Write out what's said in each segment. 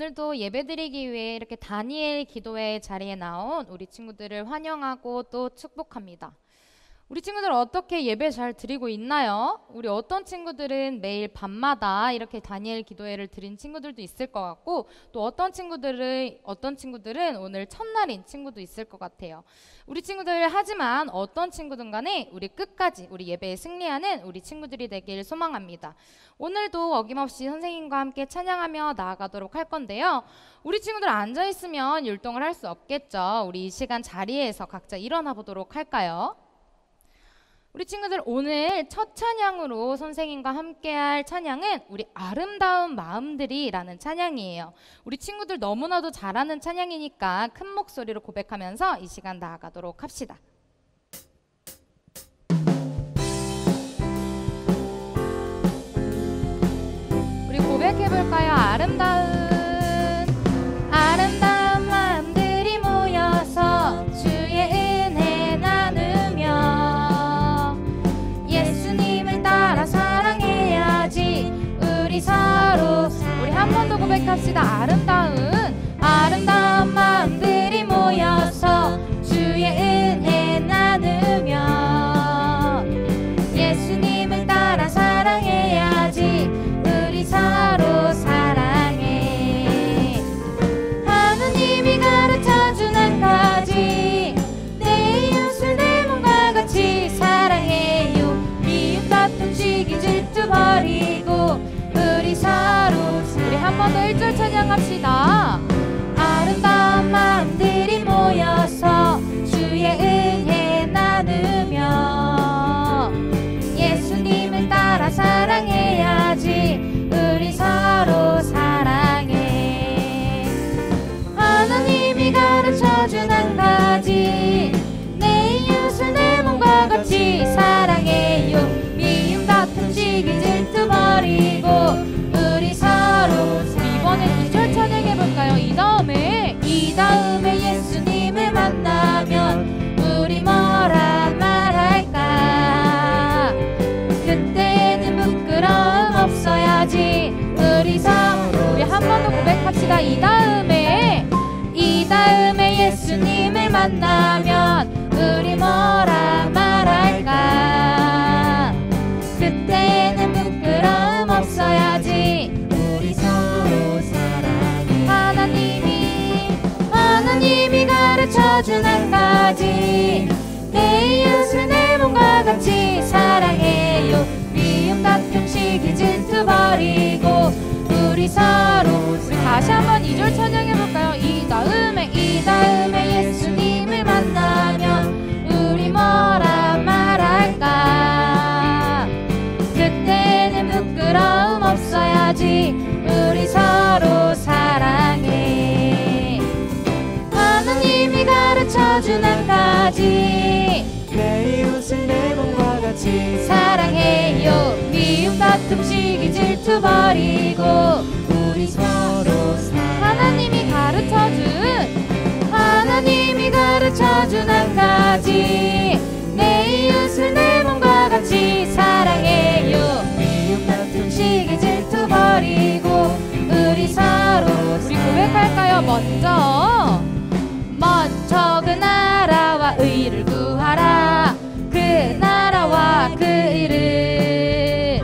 오늘도 예배드리기 위해 이렇게 다니엘 기도회 자리에 나온 우리 친구들을 환영하고 또 축복합니다. 우리 친구들 어떻게 예배 잘 드리고 있나요? 우리 어떤 친구들은 매일 밤마다 이렇게 다니엘 기도회를 드린 친구들도 있을 것 같고, 또 어떤 친구들은 오늘 첫날인 친구도 있을 것 같아요. 우리 친구들, 하지만 어떤 친구든 간에 우리 끝까지 우리 예배에 승리하는 우리 친구들이 되길 소망합니다. 오늘도 어김없이 선생님과 함께 찬양하며 나아가도록 할 건데요. 우리 친구들 앉아있으면 율동을 할 수 없겠죠. 우리 이 시간 자리에서 각자 일어나 보도록 할까요? 우리 친구들, 오늘 첫 찬양으로 선생님과 함께할 찬양은 우리 아름다운 마음들이라는 찬양이에요. 우리 친구들 너무나도 잘하는 찬양이니까 큰 목소리로 고백하면서 이 시간 나아가도록 합시다. 우리 고백해볼까요? 아름다운 마음들이 모여서 주의 은혜 나누며 예수님을 따라 사랑해야지. 우리 서로 우리 한 번 더 고백합시다. 아름다운 마음들이 모여서 주의 은혜 나누며 예수님을 따라 사랑해야지. 우리 서로 사랑해. 하나님이 가르쳐준 한 가지, 내 이웃을 내 몸과 같이 사랑해요. 미움 다툼 시기 질투 버리고 우리 서로 우리 한 번 더 1절 찬양합시다. 아름다운 마음들이 모여서 주의 은혜 나누며 예수님을 따라 사랑해야지. 우리 서로 사랑해. 하나님이 가르쳐준 한 가지, 내 이웃을 내 몸과 같이 사랑해요. 미움 다툼 시기 질투 버리고 우리 서로 이번엔 2절 찬양해볼까요? 이 다음에 예수님을 만나면 우리 뭐라 말할까? 그때는 부끄러움 없어야지. 우리 서로 우리 한 번 더 고백합시다. 이 다음에 예수님을 만나면 우리 뭐라 말할까? 그때는 부끄러움 없어야지. 우리 서로 사랑해. 하나님이 가르쳐준 한 가지, 내 이웃을 내 몸과 같이 사랑해요. 미움 다툼 시기 질투 버리고 우리 서로 우리 다시 한번 2절 찬양해볼까요? 이 다음에 예수님을 만나면 우리 뭐라 말할까? 그때는 부끄러움 없어야지. 우리 서로 사랑해. 하나님이 가르쳐준 한 가지, 내 이웃을 내 몸과 같이 사랑해요. 미움 다툼 시기 질투 버리고 우리 서로 하나님이 가르쳐준 한 가지, 내 이웃을 내 몸과 같이 사랑해요. 미움 다툼 시기 질투 버리고 우리 서로 우리 고백할까요? 먼저 그 나라와 의를 구하라. 그 나라와 그 의를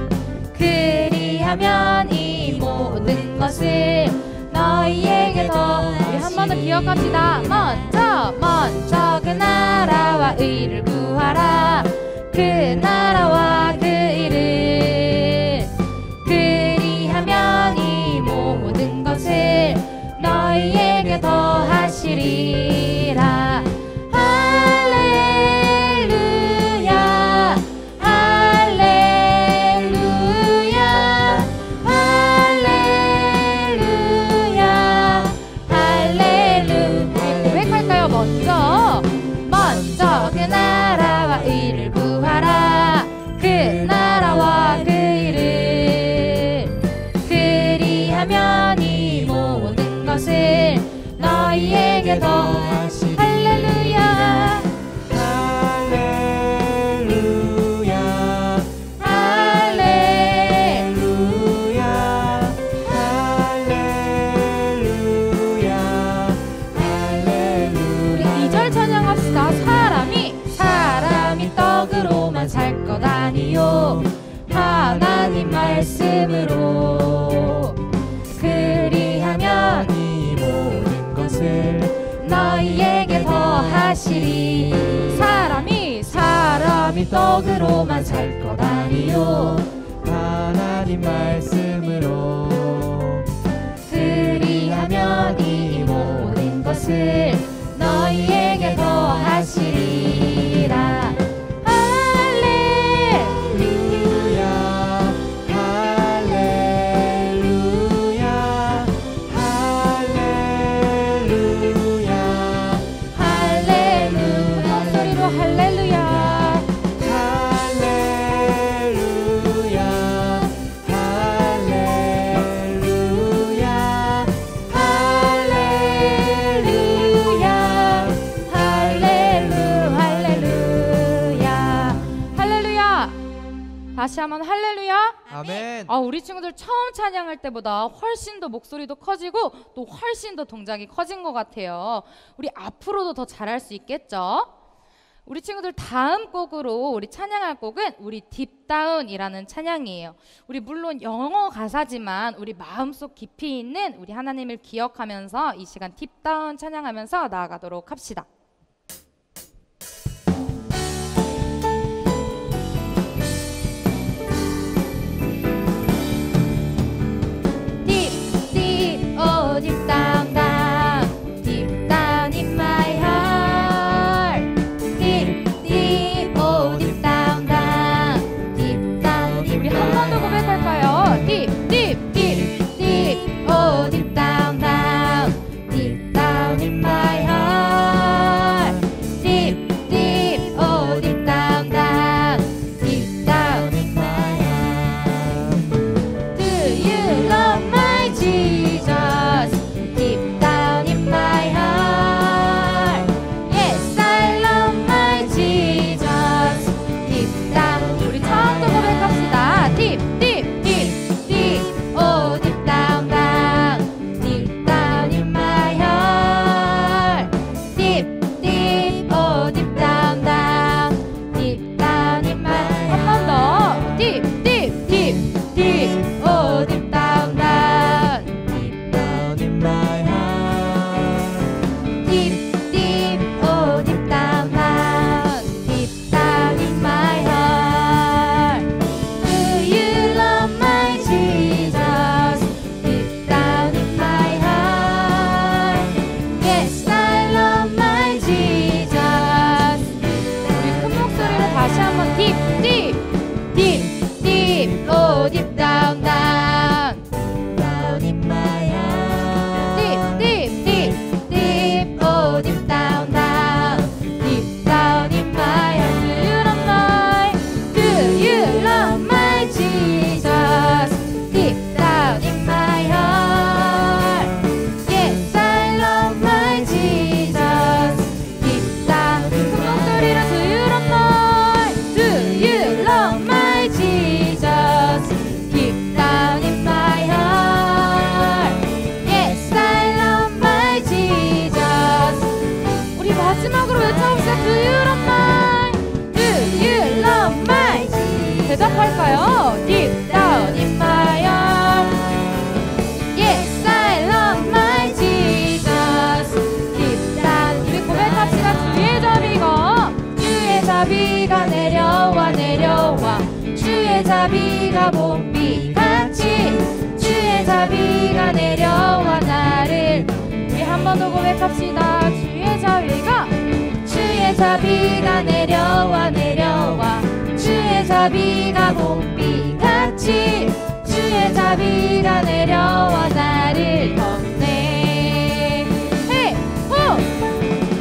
그리하면 이 모든 것을 너희에게 더 우리 한 번 더 기억합시다. 먼저 그 나라와 의를 구하라. 그 나라와 그 의를 그리하면 이 모든 것을 너희에게 더 하시리라. 할렐루야 할렐루야 할렐루야 할렐루야. 고백할까요? 먼저 그 나라와 의를 구하라. 그 나라와 그 의를 그리하면 이 모든 것을 너희에게 더 하시리. 할렐루야 할렐루야 할렐루야 할렐루야 말씀으로 그리하면 이 모든 것을 너희에게 더하시리. 사람이 떡으로만 살 것 아니요 하나님 말씀으로 그리하면 이 모든 것을 너희에게 더하시리라. 할렐루야 할렐루야 할렐루야 할렐루야. 목소리로 할렐루야. 할렐루야 할렐루야 할렐루야. 다시 한번 할렐루야. 아멘. 우리 친구들 처음 찬양할 때보다 훨씬 더 목소리도 커지고 또 훨씬 더 동작이 커진 것 같아요. 우리 앞으로도 더 잘할 수 있겠죠? 우리 친구들 다음 곡으로 우리 찬양할 곡은 우리 딥다운이라는 찬양이에요. 우리 물론 영어 가사지만 우리 마음속 깊이 있는 우리 하나님을 기억하면서 이 시간 딥다운 찬양하면서 나아가도록 합시다. Deep down, down, deep down in my heart. Deep, deep, oh, deep down, down, deep down. 우리 한 번 더 고백할까요? Deep, deep, deep, deep, oh, deep down, down, deep down in my heart. Deep, deep, oh, deep down, down, deep down in my heart. Do you love my Jesus? Deep down in my heart. Yes, I love my Jesus. Deep down. 우리 처음부터 고백합시다. Deep, deep, deep, deep. Oh, deep down, down. Deep down in my heart. Deep, deep. Oh, deep down, down. Deep down in my heart. 한 번 더. Deep, deep, deep, deep. Oh, deep down, down. Down in my heart. Deep, deep, oh, deep down, down, deep down in my heart. Do you love my Jesus? Deep down in my heart. Yes, I love my Jesus. 우리 큰 목소리로 다시 한번 deep, deep, deep, deep, oh, deep down, down. Down in my heart. Deep, deep, deep, deep, oh, deep down, down, deep down in my heart. Do you love my Jesus? Deep down in my heart. Yes, I love my Jesus. Deep down. 큰 목소리로 Do you love my? Do you love my Jesus? Deep down in my heart. Yes, I love my Jesus. 우리 마지막으로 외쳐봅시다. Do you love my? Do you love my? 대답할까요? Deep down in my heart. Yes, I love my Jesus. Deep down. 우리 고백합시다. 주의 자비가 주의 자비가 내려와 내려와 주의 자비가 봄비같이 주의 자비가 내려와 나를. 우리 한 번 더 고백합시다. 주의 자비가 내려와 내려와 주의 자비가 봄비같이 주의 자비가 내려와 나를 덮네. 헤이 호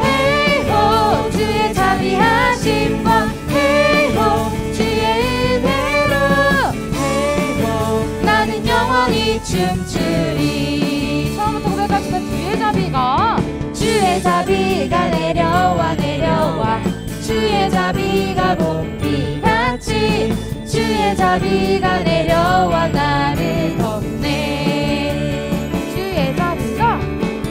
헤이 호 주의 자비하심 과 헤이 호 주의 은혜로 헤이 호 나는 영원히 춤추리. 처음부터 고백합시다. 주의 자비가 내려와 내려와 주의 자비가 봄비같이 주의 자비가 내려와 나를 덮네.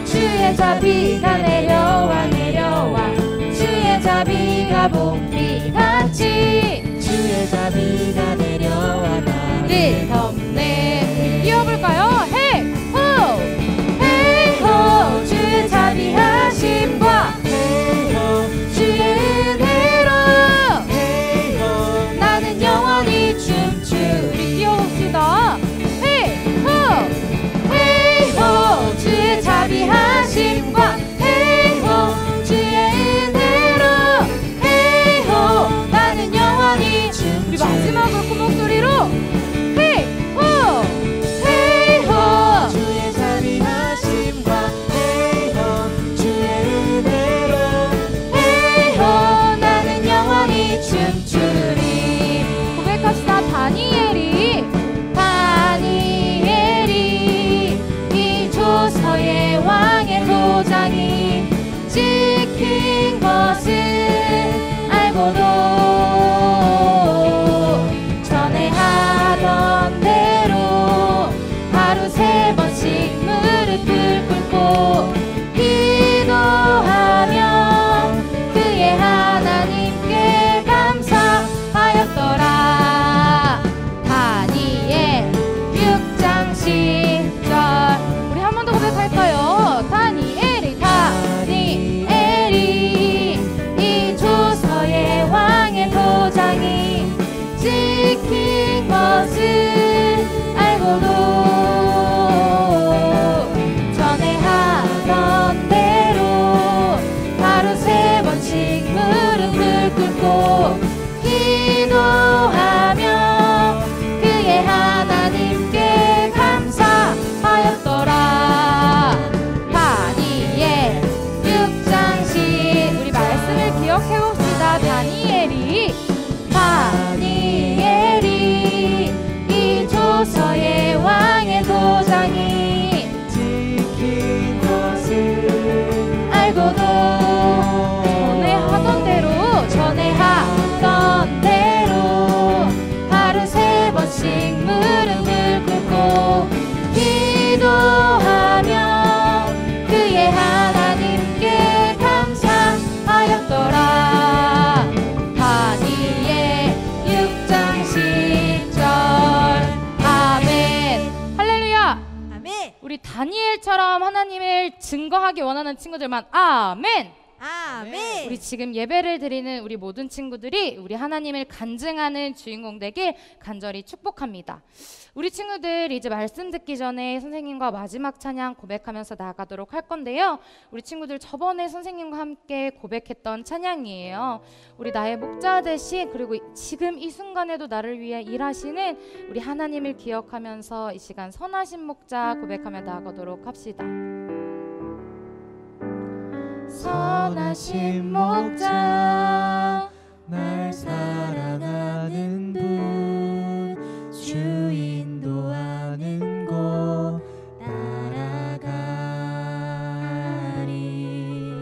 주의 자비가 내려와 내려와 주의 자비가 봄비같이 주의 자비가 내려와 나를 덮네. 지킨 것을 알고도 전에 하던 대로 하루 3번씩 무릎을 꿇고 기도하며 그의 하나님께 감사하였더라. 다니엘 6장 10절. 우리 한 번 더 고백할까요? 다니엘이 이 조서의 왕의 도장이 지킨 것을 알고도 전에 하던 대로 하루 3번씩 무릎을 꿇고 기도하며 그의 하나님께 감사하였더라. 다니엘 6장 10. 우리 말씀을 기억해봅시다. 다니엘이 이 조서의 왕의 도장이 지킨 것을 알고도 전에 하던 대로 하루 3번씩 무릎을 꿇고 기도하며 그의 하나님께 감사하였더라. 다니엘 6장 10절. 아멘. 할렐루야. 아멘. 우리 다니엘처럼 하나님을 증거하기 원하는 친구들만 아멘. 아멘. 우리 지금 예배를 드리는 우리 모든 친구들이 우리 하나님을 간증하는 주인공 되길 간절히 축복합니다. 우리 친구들 이제 말씀 듣기 전에 선생님과 마지막 찬양 고백하면서 나가도록 할 건데요. 우리 친구들 저번에 선생님과 함께 고백했던 찬양이에요. 우리 나의 목자 되신, 그리고 지금 이 순간에도 나를 위해 일하시는 우리 하나님을 기억하면서 이 시간 선하신 목자 고백하며 나가도록 합시다. 선하신 목자, 날 사랑하는 분, 주 인도하는 곳 따라가리.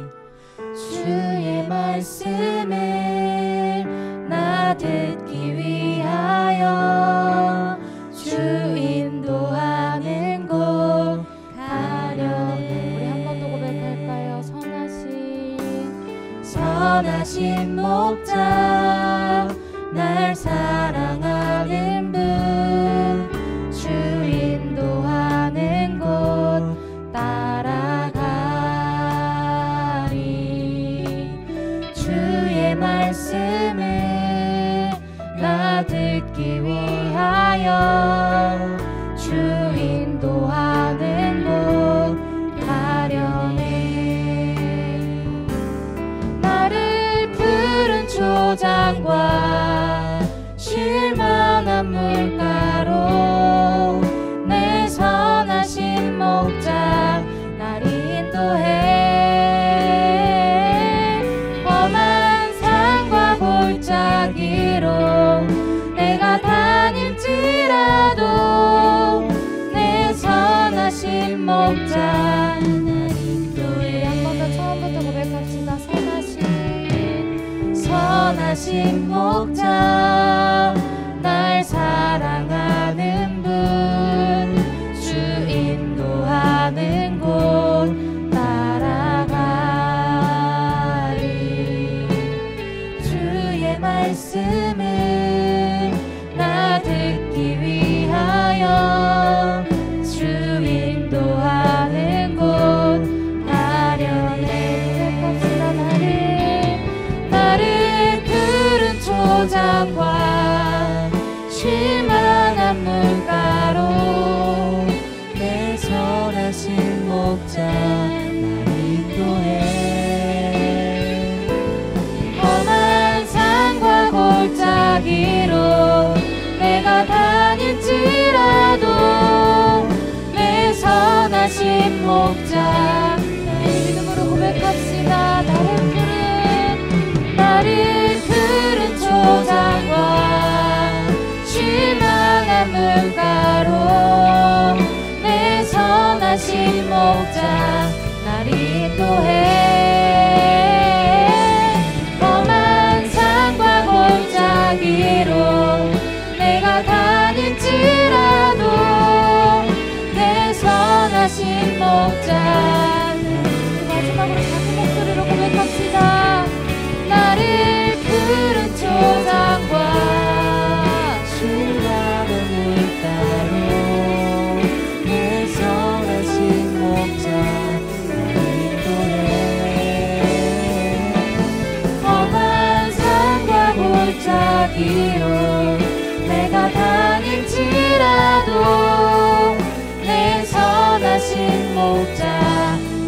주의 말씀을 나 듣기 위하여 주 인도하는 곳 가려네. 우리 한 번 더 고백할까요? 선하신 목자, 날 사랑하는 분, 주 인도하는 곳 따라가리. 주의 말씀을 나 듣기 위하여 주 인도하는 곳 가려네. 나를 푸른 초장과 쉴만한 물가로 내 선하신 목자 날 인도해. 험한 산과 골짜기로 내가 다닐지라도 내 선하신 목자 날 인도해. 한 번 더 처음부터 고백합시다. 선하신 목자, 날 사랑하는 분, 주 인도하는 곳 따라가리. 주의 말씀을 나 듣기 위하여 주 인도하는 곳 가려네. 고백합시다. 나를 푸른 초장과 쉴만한 물가로 내 선하신 목자 날 인도해. 험한 산과 골짜기로 내가 다닐지라도 내 선하신 목자. 믿음으로 고백합시다. 나를 푸른 초장과 쉴만한 물가로 내 선하신 목자 날 인도해. 길을 내가 다닐지라도 내 선하신 목자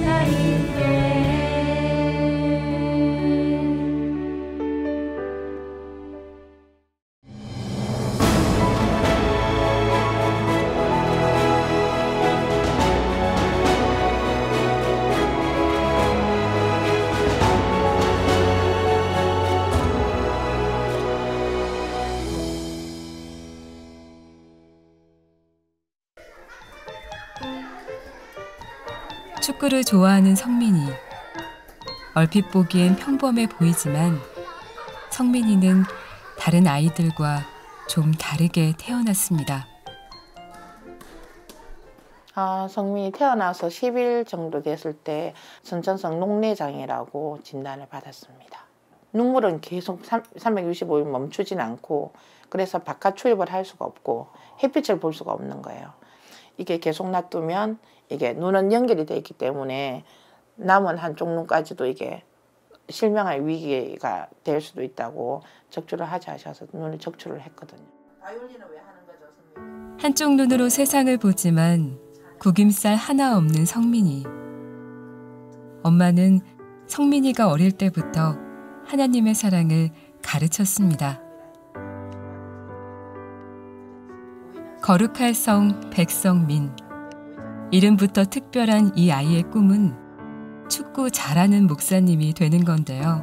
나 인도해. 축구를 좋아하는 성민이. 얼핏 보기엔 평범해 보이지만 성민이는 다른 아이들과 좀 다르게 태어났습니다. 성민이 태어나서 10일 정도 됐을 때 선천성 녹내장애라고 진단을 받았습니다. 눈물은 계속 365일 멈추진 않고 그래서 바깥 출입을 할 수가 없고 햇빛을 볼 수가 없는 거예요. 이게 계속 놔두면 이게 눈은 연결이 되어 있기 때문에 남은 한쪽 눈까지도 이게 실명할 위기가 될 수도 있다고 적출을 하자 하셔서 눈을 적출을 했거든요. 바이올린은 왜 하는 거죠, 선생님? 한쪽 눈으로 세상을 보지만 구김살 하나 없는 성민이. 엄마는 성민이가 어릴 때부터 하나님의 사랑을 가르쳤습니다. 거룩할 성 백성민. 이름부터 특별한 이 아이의 꿈은 축구 잘하는 목사님이 되는 건데요.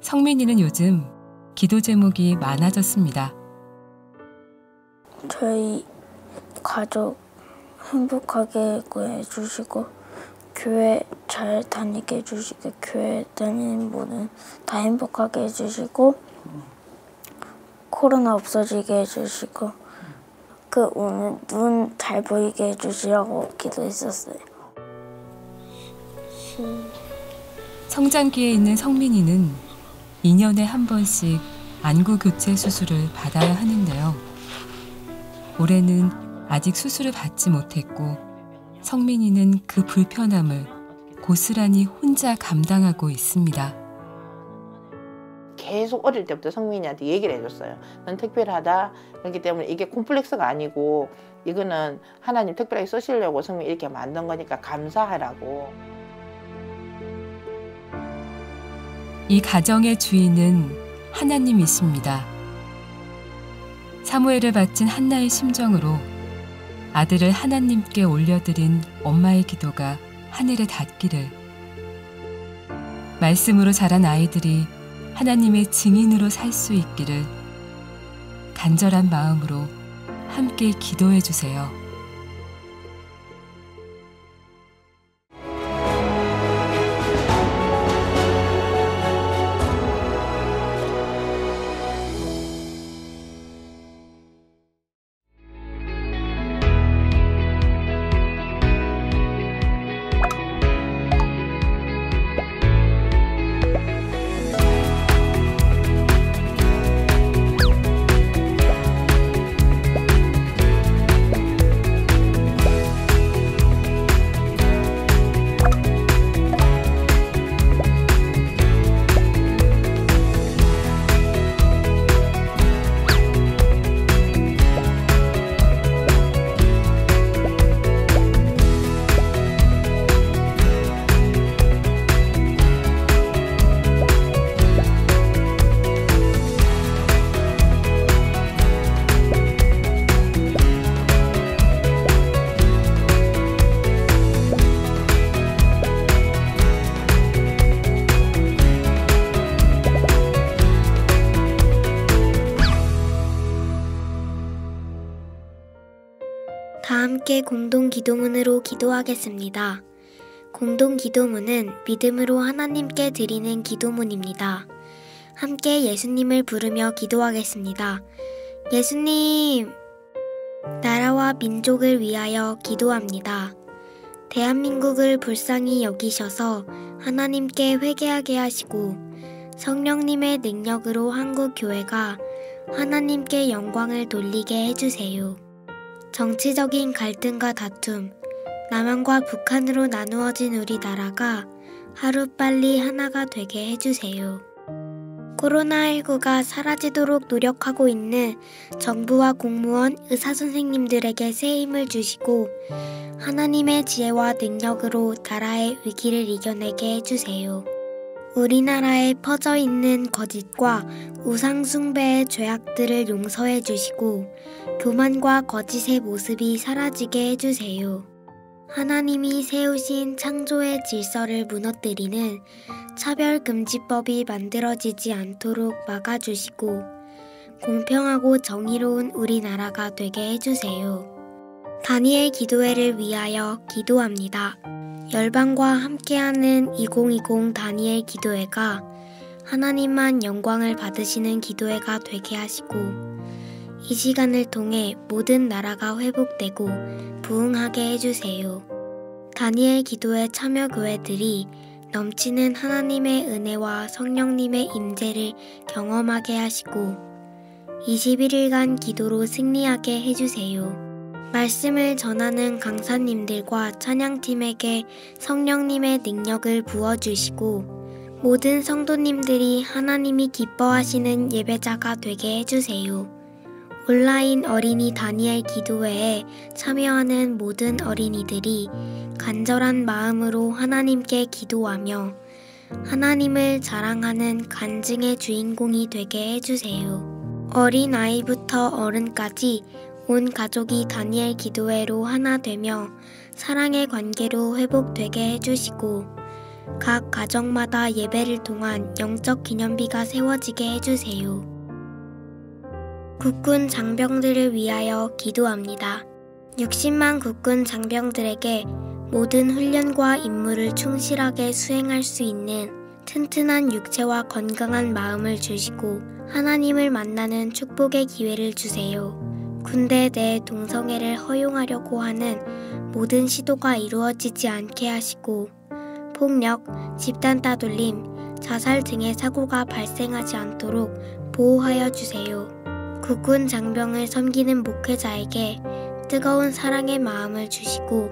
성민이는 요즘 기도 제목이 많아졌습니다. 저희 가족 행복하게 해주시고 교회 잘 다니게 해주시고 교회 다니는 분은 다 행복하게 해주시고 코로나 없어지게 해주시고 오늘 눈 잘 보이게 해주시라고 기도했었어요. 성장기에 있는 성민이는 2년에 한 번씩 안구 교체 수술을 받아야 하는데요. 올해는 아직 수술을 받지 못했고 성민이는 그 불편함을 고스란히 혼자 감당하고 있습니다. 계속 어릴 때부터 성민이한테 얘기를 해줬어요. 넌 특별하다. 그렇기 때문에 이게 콤플렉스가 아니고 이거는 하나님 특별하게 쓰시려고 성민이 이렇게 만든 거니까 감사하라고. 이 가정의 주인은 하나님이십니다. 사무엘을 바친 한나의 심정으로 아들을 하나님께 올려드린 엄마의 기도가 하늘에 닿기를, 말씀으로 자란 아이들이 하나님의 증인으로 살 수 있기를 간절한 마음으로 함께 기도해 주세요. 다 함께 공동 기도문으로 기도하겠습니다. 공동 기도문은 믿음으로 하나님께 드리는 기도문입니다. 함께 예수님을 부르며 기도하겠습니다. 예수님, 나라와 민족을 위하여 기도합니다. 대한민국을 불쌍히 여기셔서 하나님께 회개하게 하시고 성령님의 능력으로 한국 교회가 하나님께 영광을 돌리게 해주세요. 정치적인 갈등과 다툼, 남한과 북한으로 나누어진 우리나라가 하루빨리 하나가 되게 해주세요. 코로나19가 사라지도록 노력하고 있는 정부와 공무원, 의사 선생님들에게 새 힘을 주시고 하나님의 지혜와 능력으로 나라의 위기를 이겨내게 해주세요. 우리나라에 퍼져 있는 거짓과 우상 숭배의 죄악들을 용서해 주시고 교만과 거짓의 모습이 사라지게 해주세요. 하나님이 세우신 창조의 질서를 무너뜨리는 차별금지법이 만들어지지 않도록 막아주시고 공평하고 정의로운 우리나라가 되게 해주세요. 다니엘 기도회를 위하여 기도합니다. 열방과 함께하는 2020 다니엘 기도회가 하나님만 영광을 받으시는 기도회가 되게 하시고 이 시간을 통해 모든 나라가 회복되고 부흥하게 해주세요. 다니엘 기도회 참여 교회들이 넘치는 하나님의 은혜와 성령님의 임재를 경험하게 하시고 21일간 기도로 승리하게 해주세요. 말씀을 전하는 강사님들과 찬양팀에게 성령님의 능력을 부어주시고 모든 성도님들이 하나님이 기뻐하시는 예배자가 되게 해주세요. 온라인 어린이 다니엘 기도회에 참여하는 모든 어린이들이 간절한 마음으로 하나님께 기도하며 하나님을 자랑하는 간증의 주인공이 되게 해주세요. 어린아이부터 어른까지 온 가족이 다니엘 기도회로 하나 되며 사랑의 관계로 회복되게 해주시고 각 가정마다 예배를 통한 영적 기념비가 세워지게 해주세요. 국군 장병들을 위하여 기도합니다. 60만 국군 장병들에게 모든 훈련과 임무를 충실하게 수행할 수 있는 튼튼한 육체와 건강한 마음을 주시고 하나님을 만나는 축복의 기회를 주세요. 군대 내 동성애를 허용하려고 하는 모든 시도가 이루어지지 않게 하시고 폭력, 집단 따돌림, 자살 등의 사고가 발생하지 않도록 보호하여 주세요. 국군 장병을 섬기는 목회자에게 뜨거운 사랑의 마음을 주시고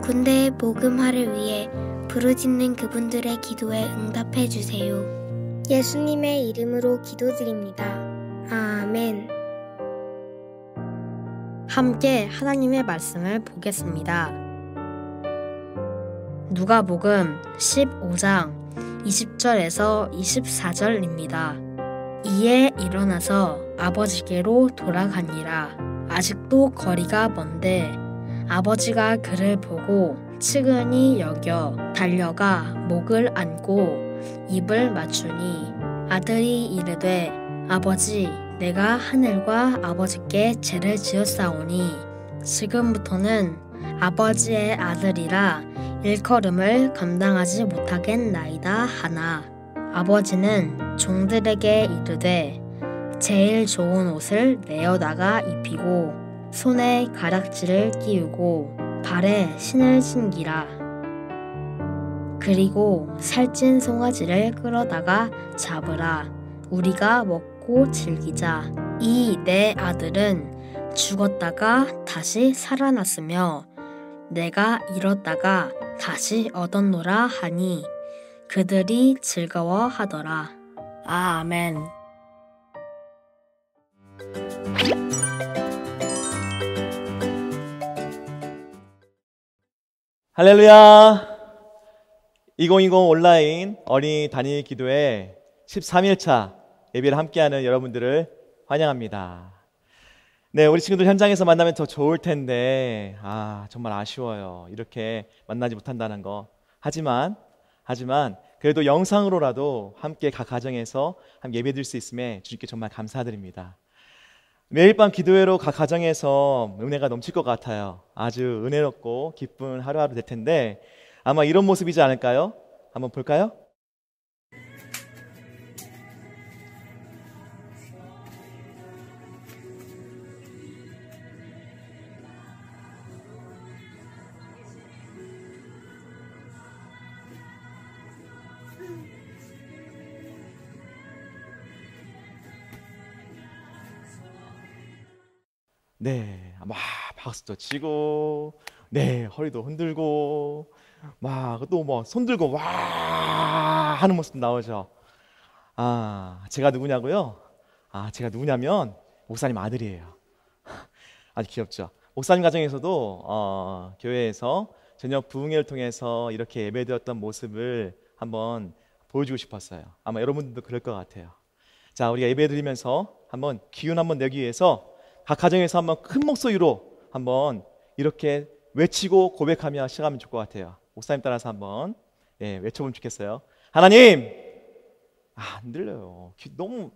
군대의 복음화를 위해 부르짖는 그분들의 기도에 응답해 주세요. 예수님의 이름으로 기도드립니다. 아멘. 함께 하나님의 말씀을 보겠습니다. 누가복음 15장 20절에서 24절입니다. 이에 일어나서 아버지께로 돌아가니라. 아직도 거리가 먼데 아버지가 그를 보고 측은히 여겨 달려가 목을 안고 입을 맞추니 아들이 이르되 아버지 내가 하늘과 아버지께 죄를 지었사오니 지금부터는 아버지의 아들이라 일컬음을 감당하지 못하겠나이다 하나 아버지는 종들에게 이르되 제일 좋은 옷을 내어다가 입히고 손에 가락지를 끼우고 발에 신을 신기라. 그리고 살찐 송아지를 끌어다가 잡으라. 우리가 먹고 즐기자. 이 내 아들은 죽었다가 다시 살아났으며 내가 잃었다가 다시 얻었노라 하니 그들이 즐거워하더라. 아멘. 할렐루야! 2020 온라인 어린이 다니엘 기도회 13일차 예배를 함께하는 여러분들을 환영합니다. 네, 우리 친구들 현장에서 만나면 더 좋을 텐데 정말 아쉬워요. 이렇게 만나지 못한다는 거. 하지만 그래도 영상으로라도 함께 각 가정에서 함께 예배드릴 수 있음에 주님께 정말 감사드립니다. 매일 밤 기도회로 각 가정에서 은혜가 넘칠 것 같아요. 아주 은혜롭고 기쁜 하루하루 될 텐데 아마 이런 모습이지 않을까요? 한번 볼까요? 네, 막 박수도 치고, 네, 허리도 흔들고, 막 또 뭐 손 들고 와 하는 모습 나오죠. 제가 누구냐고요? 제가 누구냐면 목사님 아들이에요. 아주 귀엽죠? 목사님 가정에서도 교회에서 저녁 부흥회를 통해서 이렇게 예배드렸던 모습을 한번 보여주고 싶었어요. 아마 여러분들도 그럴 것 같아요. 자, 우리가 예배드리면서 한번 기운 한번 내기 위해서 각 가정에서 한번 큰 목소리로 한번 이렇게 외치고 고백하며 시작하면 좋을 것 같아요. 목사님 따라서 한번 외쳐보면 좋겠어요. 하나님! 안 들려요. 너무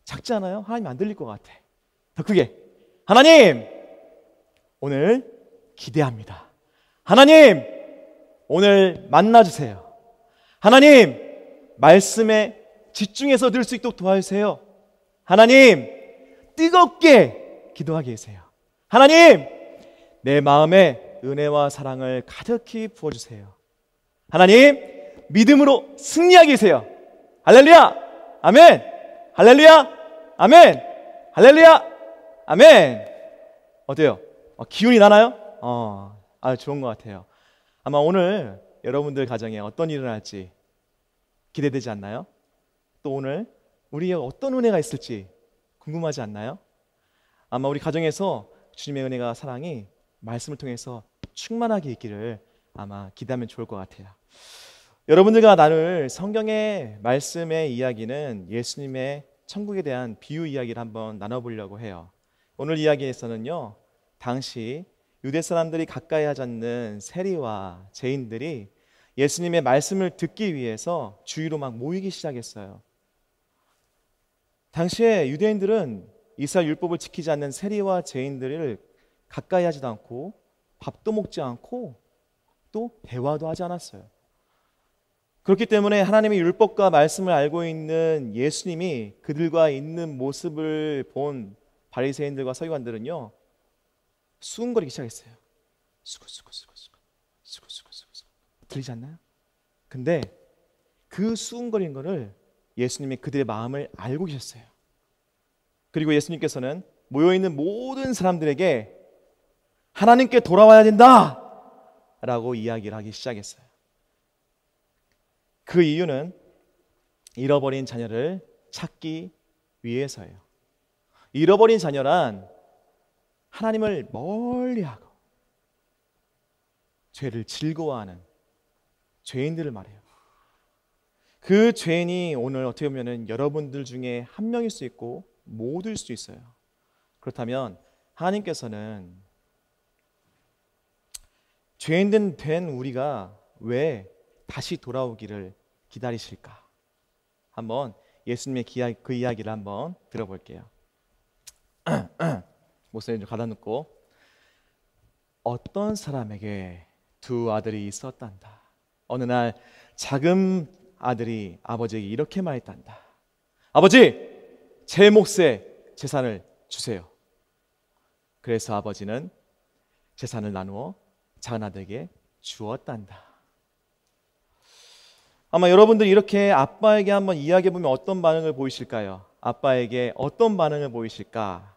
작지 않아요? 하나님 안 들릴 것 같아. 더 크게. 하나님! 오늘 기대합니다. 하나님! 오늘 만나주세요. 하나님! 말씀에 집중해서 들을 수 있도록 도와주세요. 하나님! 뜨겁게 기도하게 해주세요. 하나님! 내 마음에 은혜와 사랑을 가득히 부어주세요. 하나님! 믿음으로 승리하게 해주세요. 할렐루야! 아멘! 할렐루야! 아멘! 할렐루야! 아멘! 어때요? 기운이 나나요? 아주 좋은 것 같아요. 아마 오늘 여러분들 가정에 어떤 일이 일어날지 기대되지 않나요? 또 오늘 우리에게 어떤 은혜가 있을지 궁금하지 않나요? 아마 우리 가정에서 주님의 은혜가 사랑이 말씀을 통해서 충만하게 있기를 아마 기대하면 좋을 것 같아요. 여러분들과 나눌 성경의 말씀의 이야기는 예수님의 천국에 대한 비유 이야기를 한번 나눠보려고 해요. 오늘 이야기에서는요, 당시 유대 사람들이 가까이 하지 않는 세리와 죄인들이 예수님의 말씀을 듣기 위해서 주위로 막 모이기 시작했어요. 당시에 유대인들은 이스라엘 율법을 지키지 않는 세리와 죄인들을 가까이 하지도 않고 밥도 먹지 않고 또 대화도 하지 않았어요. 그렇기 때문에 하나님의 율법과 말씀을 알고 있는 예수님이 그들과 있는 모습을 본 바리새인들과 서기관들은요, 수군거리기 시작했어요. 수군수군 들리지 않나요? 근데 그 수군거리는 거를 예수님이 그들의 마음을 알고 계셨어요. 그리고 예수님께서는 모여있는 모든 사람들에게 하나님께 돌아와야 된다 라고 이야기를 하기 시작했어요. 그 이유는 잃어버린 자녀를 찾기 위해서예요. 잃어버린 자녀란 하나님을 멀리하고 죄를 즐거워하는 죄인들을 말해요. 그 죄인이 오늘 어떻게 보면 여러분들 중에 한 명일 수 있고 모두일 수 있어요. 그렇다면 하나님께서는 죄인 된 우리가 왜 다시 돌아오기를 기다리실까? 한번 예수님의 그 이야기를 한번 들어볼게요. 목사님 좀 가다 놓고, 어떤 사람에게 두 아들이 있었단다. 어느 날 작은 아들이 아버지에게 이렇게 말했단다. 아버지, 제 몫의 재산을 주세요. 그래서 아버지는 재산을 나누어 작은 아들에게 주었단다. 아마 여러분들이 이렇게 아빠에게 한번 이야기해보면 어떤 반응을 보이실까요? 아빠에게 어떤 반응을 보이실까?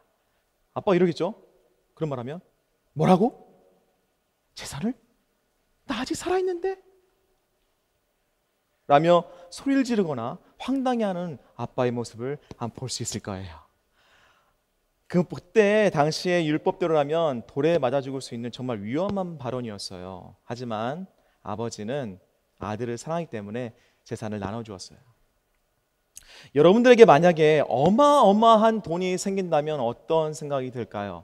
아빠가 이러겠죠? 그런 말하면 뭐라고? 재산을? 나 아직 살아있는데? 라며 소리를 지르거나 황당해하는 아빠의 모습을 한번 볼 수 있을 거예요. 그때 당시의 율법대로라면 돌에 맞아 죽을 수 있는 정말 위험한 발언이었어요. 하지만 아버지는 아들을 사랑하기 때문에 재산을 나눠주었어요. 여러분들에게 만약에 어마어마한 돈이 생긴다면 어떤 생각이 들까요?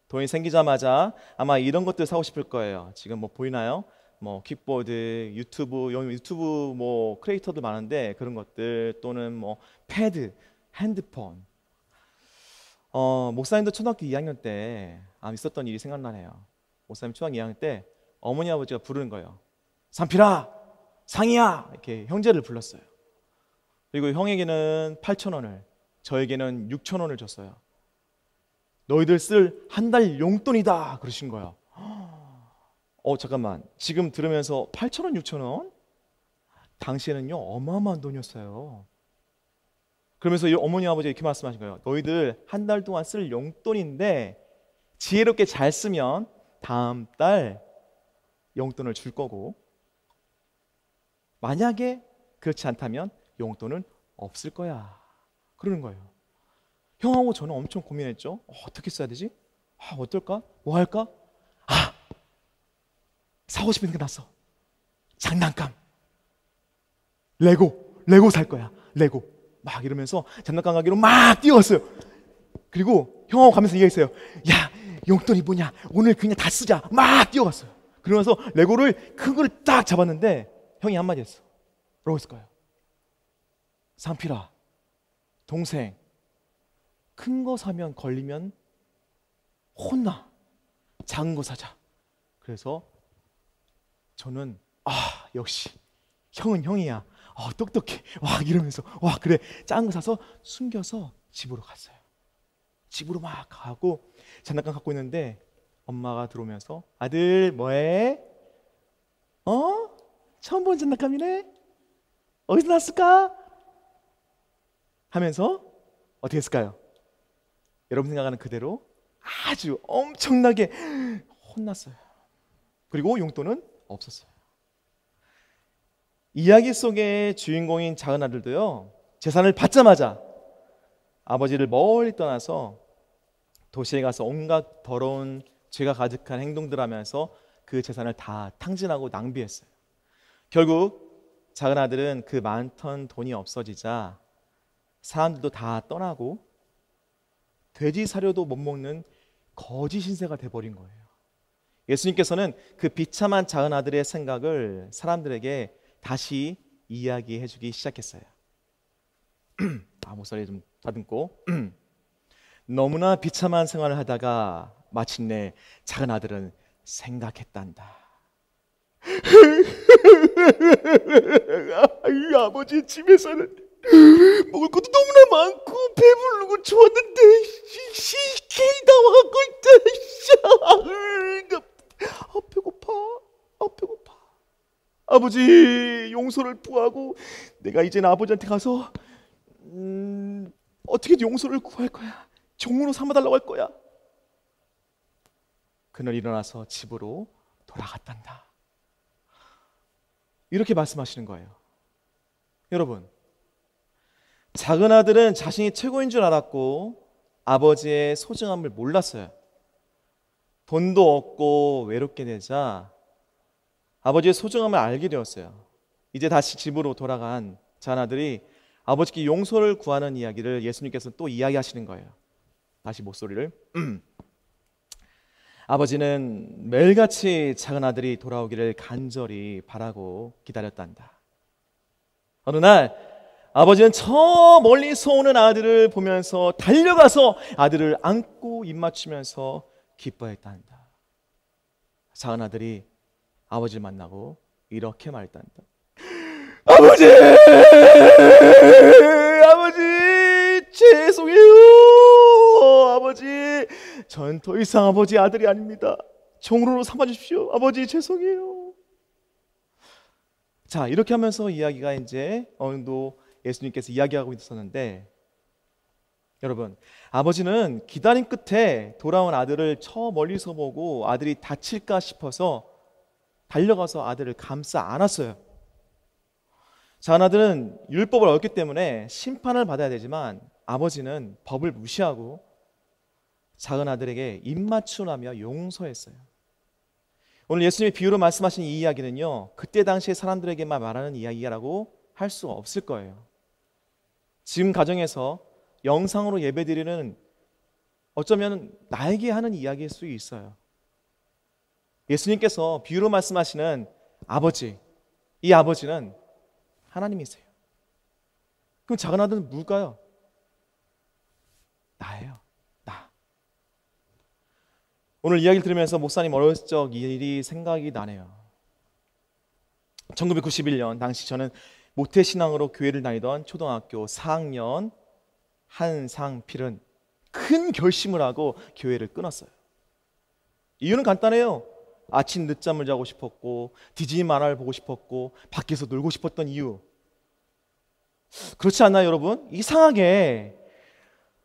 돈이 생기자마자 아마 이런 것들 사고 싶을 거예요. 지금 뭐 보이나요? 뭐 킥보드, 유튜브 뭐 크리에이터들 많은데 그런 것들, 또는 뭐 패드, 핸드폰. 목사님도 초등학교 2학년 때 있었던 일이 생각나네요. 목사님 초등학교 2학년 때 어머니 아버지가 부르는 거예요. 삼필아, 상이야, 이렇게 형제를 불렀어요. 그리고 형에게는 8,000원을, 저에게는 6,000원을 줬어요. 너희들 쓸 한 달 용돈이다 그러신 거예요. 잠깐만, 지금 들으면서 8,000원, 6,000원? 당시에는요 어마어마한 돈이었어요. 그러면서 어머니 아버지 이렇게 말씀하신 거예요. 너희들 한 달 동안 쓸 용돈인데 지혜롭게 잘 쓰면 다음 달 용돈을 줄 거고, 만약에 그렇지 않다면 용돈은 없을 거야. 그러는 거예요. 형하고 저는 엄청 고민했죠. 어떻게 써야 되지? 어떨까? 뭐 할까? 사고 싶은 게 났어. 장난감. 레고 살 거야. 레고. 막 이러면서 장난감 가기로 막 뛰어갔어요. 그리고 형하고 가면서 얘기했어요. 야, 용돈이 뭐냐? 오늘 그냥 다 쓰자. 막 뛰어갔어요. 그러면서 레고를 큰 걸 딱 잡았는데 형이 한마디 했어. 뭐라고 했을까요? 상필아, 동생, 큰 거 사면 걸리면 혼나. 작은 거 사자. 그래서 저는 역시 형은 형이야. 똑똑해. 이러면서 그래, 작은 거 사서 숨겨서 집으로 갔어요. 집으로 막 가고 장난감 갖고 있는데 엄마가 들어오면서 아들 뭐해? 처음 본 장난감이네? 어디서 났을까? 하면서 어떻게 했을까요? 여러분 생각하는 그대로 아주 엄청나게 혼났어요. 그리고 용돈은 없었어요. 이야기 속의 주인공인 작은 아들도요, 재산을 받자마자 아버지를 멀리 떠나서 도시에 가서 온갖 더러운 죄가 가득한 행동들 하면서 그 재산을 다 탕진하고 낭비했어요. 결국 작은 아들은 그 많던 돈이 없어지자 사람들도 다 떠나고 돼지 사료도 못 먹는 거지 신세가 돼버린 거예요. 예수님께서는 그 비참한 작은 아들의 생각을 사람들에게 다시 이야기해 주기 시작했어요. 목소리 좀 다듬고 너무나 비참한 생활을 하다가 마침내 작은 아들은 생각했단다. 아버지 집에서는 먹을 것도 너무나 많고 배부르고 좋았는데 시케이 나와갖고 배고파. 아버지 용서를 구하고 내가 이제는 아버지한테 가서 어떻게 용서를 구할 거야. 종으로 삼아달라고 할 거야. 그날 일어나서 집으로 돌아갔단다. 이렇게 말씀하시는 거예요. 여러분, 작은 아들은 자신이 최고인 줄 알았고 아버지의 소중함을 몰랐어요. 돈도 없고 외롭게 되자 아버지의 소중함을 알게 되었어요. 이제 다시 집으로 돌아간 작은 아들이 아버지께 용서를 구하는 이야기를 예수님께서 또 이야기하시는 거예요. 다시 목소리를 아버지는 매일같이 작은 아들이 돌아오기를 간절히 바라고 기다렸단다. 어느 날 아버지는 저 멀리서 오는 아들을 보면서 달려가서 아들을 안고 입맞추면서 기뻐했단다. 작은 아들이 아버지를 만나고 이렇게 말했단다. 아버지 죄송해요. 아버지 전 더 이상 아버지 아들이 아닙니다. 종으로 삼아주십시오. 아버지 죄송해요. 자, 이렇게 하면서 이야기가 이제 어느 정도 예수님께서 이야기하고 있었는데, 여러분, 아버지는 기다림 끝에 돌아온 아들을 저 멀리서 보고 아들이 다칠까 싶어서 달려가서 아들을 감싸 안았어요. 작은 아들은 율법을 어겼기 때문에 심판을 받아야 되지만 아버지는 법을 무시하고 작은 아들에게 입맞춤하며 용서했어요. 오늘 예수님의 비유로 말씀하신 이 이야기는요, 그때 당시에 사람들에게만 말하는 이야기라고 할 수 없을 거예요. 지금 가정에서 영상으로 예배드리는 어쩌면 나에게 하는 이야기일 수 있어요. 예수님께서 비유로 말씀하시는 아버지, 이 아버지는 하나님이세요. 그럼 작은 아들은 뭘까요? 나예요. 나. 오늘 이야기를 들으면서 목사님 어렸을 적 일이 생각이 나네요. 1991년 당시 저는 모태신앙으로 교회를 다니던 초등학교 4학년 한상필은 큰 결심을 하고 교회를 끊었어요. 이유는 간단해요. 아침 늦잠을 자고 싶었고 디즈니 만화를 보고 싶었고 밖에서 놀고 싶었던 이유. 그렇지 않나요, 여러분? 이상하게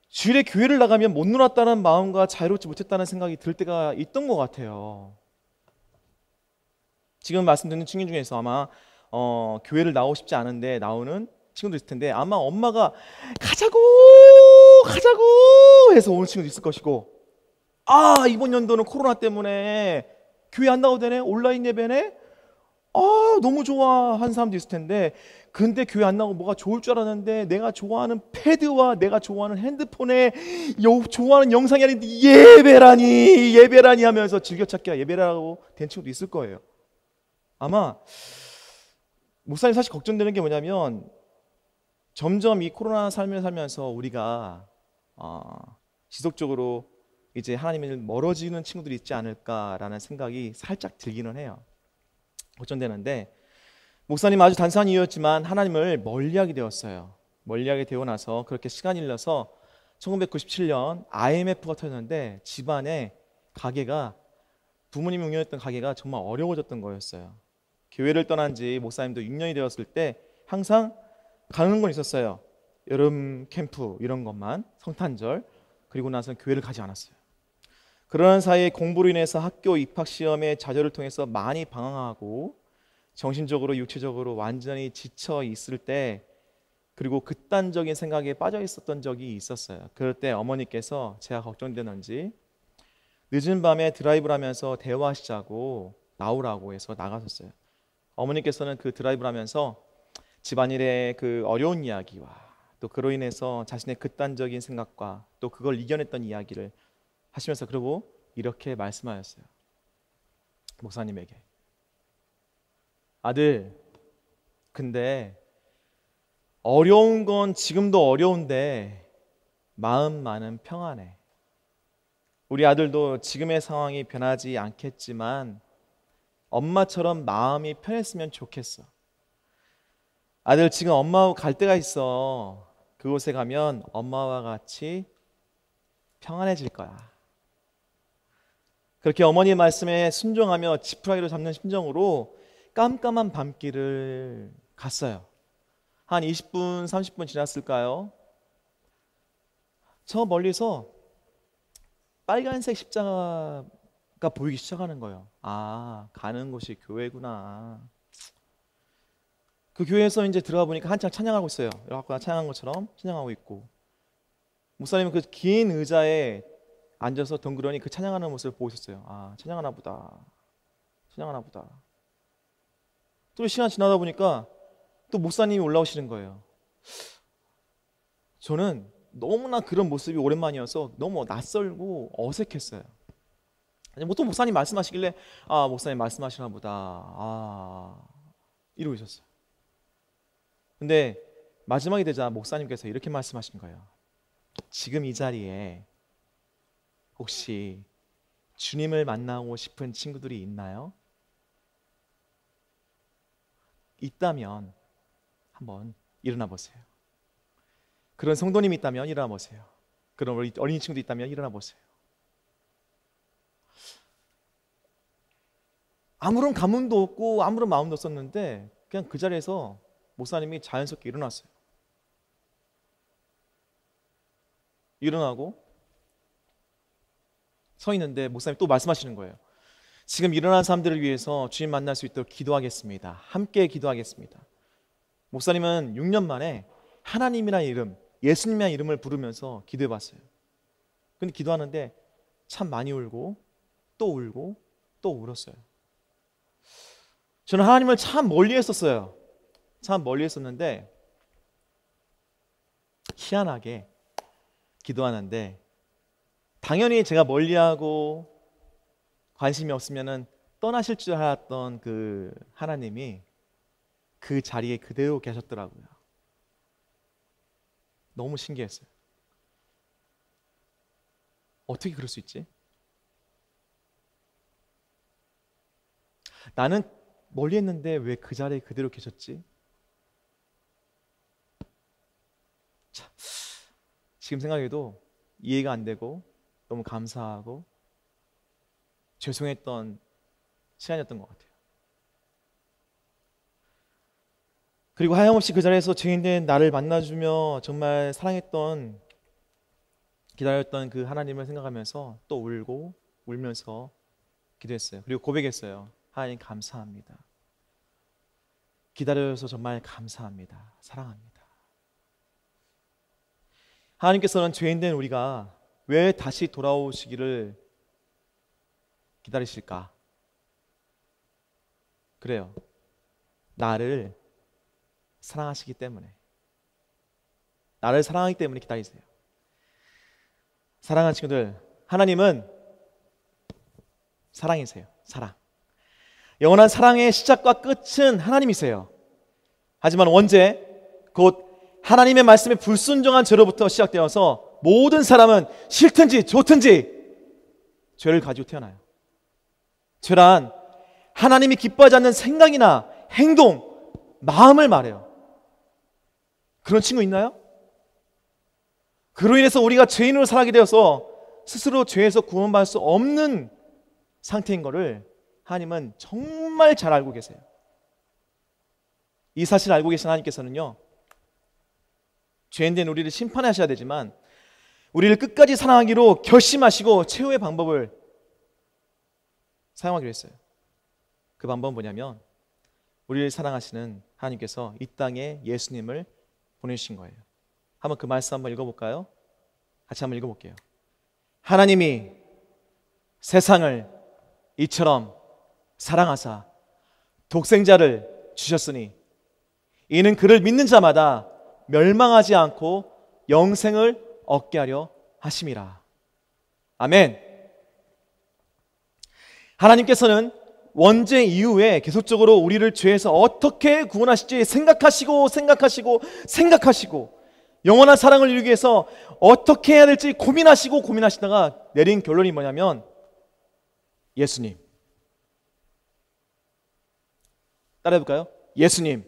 주일에 교회를 나가면 못 놀았다는 마음과 자유롭지 못했다는 생각이 들 때가 있던 것 같아요. 지금 말씀 듣는 친구 중에서 아마 교회를 나오고 싶지 않은데 나오는 친구도 있을 텐데 아마 엄마가 가자고 해서 오는 친구도 있을 것이고, 아 이번 연도는 코로나 때문에 교회 안 나가도 되네, 온라인 예배네, 아 너무 좋아 한 사람도 있을 텐데, 근데 교회 안 나가고 뭐가 좋을 줄 알았는데 내가 좋아하는 패드와 내가 좋아하는 핸드폰에 좋아하는 영상이 아닌데 예배라니 하면서 즐겨찾기가 예배라고 된 친구도 있을 거예요. 아마 목사님 사실 걱정되는 게 뭐냐면, 점점 이 코로나 삶을 살면서 우리가 지속적으로 이제 하나님을 멀어지는 친구들이 있지 않을까라는 생각이 살짝 들기는 해요. 걱정되는데, 목사님 아주 단순한 이유였지만 하나님을 멀리하게 되었어요. 멀리하게 되고 나서 그렇게 시간이 흘러서 1997년 IMF가 터졌는데 집안에 가게가, 부모님이 운영했던 가게가 정말 어려워졌던 거였어요. 교회를 떠난 지 목사님도 6년이 되었을 때 항상 가는 건 있었어요. 여름 캠프 이런 것만, 성탄절, 그리고 나서는 교회를 가지 않았어요. 그러는 사이에 공부로 인해서 학교 입학 시험의 좌절을 통해서 많이 방황하고 정신적으로 육체적으로 완전히 지쳐 있을 때, 그리고 극단적인 생각에 빠져 있었던 적이 있었어요. 그럴 때 어머니께서 제가 걱정되는지 늦은 밤에 드라이브를 하면서 대화하시자고 나오라고 해서 나가셨어요. 어머니께서는 그 드라이브를 하면서 집안일의 그 어려운 이야기와 또 그로 인해서 자신의 극단적인 생각과 또 그걸 이겨냈던 이야기를 하시면서, 그리고 이렇게 말씀하셨어요. 목사님에게, 아들, 근데 어려운 건 지금도 어려운데 마음만은 평안해. 우리 아들도 지금의 상황이 변하지 않겠지만 엄마처럼 마음이 편했으면 좋겠어. 아들, 지금 엄마하고 갈 데가 있어. 그곳에 가면 엄마와 같이 평안해질 거야. 그렇게 어머니의 말씀에 순종하며 지푸라기로 잡는 심정으로 깜깜한 밤길을 갔어요. 한 20분, 30분 지났을까요? 저 멀리서 빨간색 십자가가 보이기 시작하는 거예요. 아, 가는 곳이 교회구나. 그 교회에서 이제 들어가 보니까 한창 찬양하고 있어요. 이렇게 찬양한 것처럼 찬양하고 있고, 목사님은 그 긴 의자에 앉아서 덩그러니 그 찬양하는 모습을 보고 있었어요. 아, 찬양하나 보다. 또 시간 지나다 보니까 또 목사님이 올라오시는 거예요. 저는 너무나 그런 모습이 오랜만이어서 너무 낯설고 어색했어요. 보통 목사님 말씀하시길래 아, 목사님 말씀하시나 보다, 이러고 있었어요. 근데 마지막이 되자 목사님께서 이렇게 말씀하신 거예요. 지금 이 자리에 혹시 주님을 만나고 싶은 친구들이 있나요? 있다면 한번 일어나 보세요. 그런 성도님이 있다면 일어나 보세요. 그런 어린이 친구도 있다면 일어나 보세요. 아무런 감흥도 없고 아무런 마음도 없었는데 그냥 그 자리에서 목사님이 자연스럽게 일어났어요. 일어나고 서 있는데 목사님이 또 말씀하시는 거예요. 지금 일어난 사람들을 위해서 주님 만날 수 있도록 기도하겠습니다. 함께 기도하겠습니다. 목사님은 6년 만에 하나님이라는 이름, 예수님이라는 이름을 부르면서 기도해 봤어요. 근데 기도하는데 참 많이 울고 또 울고 또 울었어요. 저는 하나님을 참 멀리 했었어요. 참 멀리 했었는데 희한하게 기도하는데, 당연히 제가 멀리하고 관심이 없으면은 떠나실 줄 알았던 그 하나님이 그 자리에 그대로 계셨더라고요. 너무 신기했어요. 어떻게 그럴 수 있지? 나는 멀리 했는데 왜 그 자리에 그대로 계셨지? 참, 지금 생각해도 이해가 안 되고 너무 감사하고 죄송했던 시간이었던 것 같아요. 그리고 하염없이 그 자리에서 죄인된 나를 만나주며 정말 사랑했던, 기다렸던 그 하나님을 생각하면서 또 울고 울면서 기도했어요. 그리고 고백했어요. 하나님 감사합니다. 기다려줘서 정말 감사합니다. 사랑합니다. 하나님께서는 죄인된 우리가 왜 다시 돌아오시기를 기다리실까? 그래요. 나를 사랑하시기 때문에. 나를 사랑하기 때문에 기다리세요. 사랑하는 친구들, 하나님은 사랑이세요. 사랑. 영원한 사랑의 시작과 끝은 하나님이세요. 하지만 언제? 곧 하나님의 말씀에 불순종한 죄로부터 시작되어서 모든 사람은 싫든지 좋든지 죄를 가지고 태어나요. 죄란 하나님이 기뻐하지 않는 생각이나 행동, 마음을 말해요. 그런 친구 있나요? 그로 인해서 우리가 죄인으로 살아가게 되어서 스스로 죄에서 구원받을 수 없는 상태인 것을 하나님은 정말 잘 알고 계세요. 이 사실을 알고 계신 하나님께서는요, 죄인된 우리를 심판하셔야 되지만 우리를 끝까지 사랑하기로 결심하시고 최후의 방법을 사용하기로 했어요. 그 방법은 뭐냐면 우리를 사랑하시는 하나님께서 이 땅에 예수님을 보내주신 거예요. 한번 그 말씀 한번 읽어볼까요? 같이 한번 읽어볼게요. 하나님이 세상을 이처럼 사랑하사 독생자를 주셨으니 이는 그를 믿는 자마다 멸망하지 않고 영생을 얻게 하려 하심이라. 아멘. 하나님께서는 원죄 이후에 계속적으로 우리를 죄에서 어떻게 구원하실지 생각하시고 영원한 사랑을 이루기 위해서 어떻게 해야 될지 고민하시다가 내린 결론이 뭐냐면 예수님. 따라해볼까요? 예수님.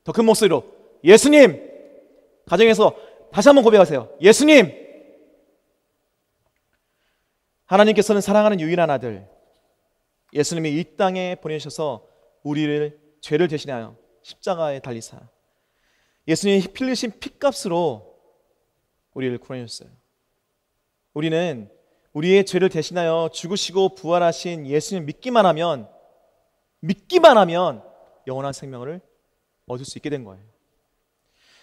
더 큰 목소리로 예수님. 가정에서 다시 한번 고백하세요. 예수님. 하나님께서는 사랑하는 유일한 아들 예수님이 이 땅에 보내셔서 우리를 죄를 대신하여 십자가에 달리사 예수님이 피 흘리신 피값으로 우리를 구원해 주셨어요. 우리는 우리의 죄를 대신하여 죽으시고 부활하신 예수님 믿기만 하면 영원한 생명을 얻을 수 있게 된 거예요.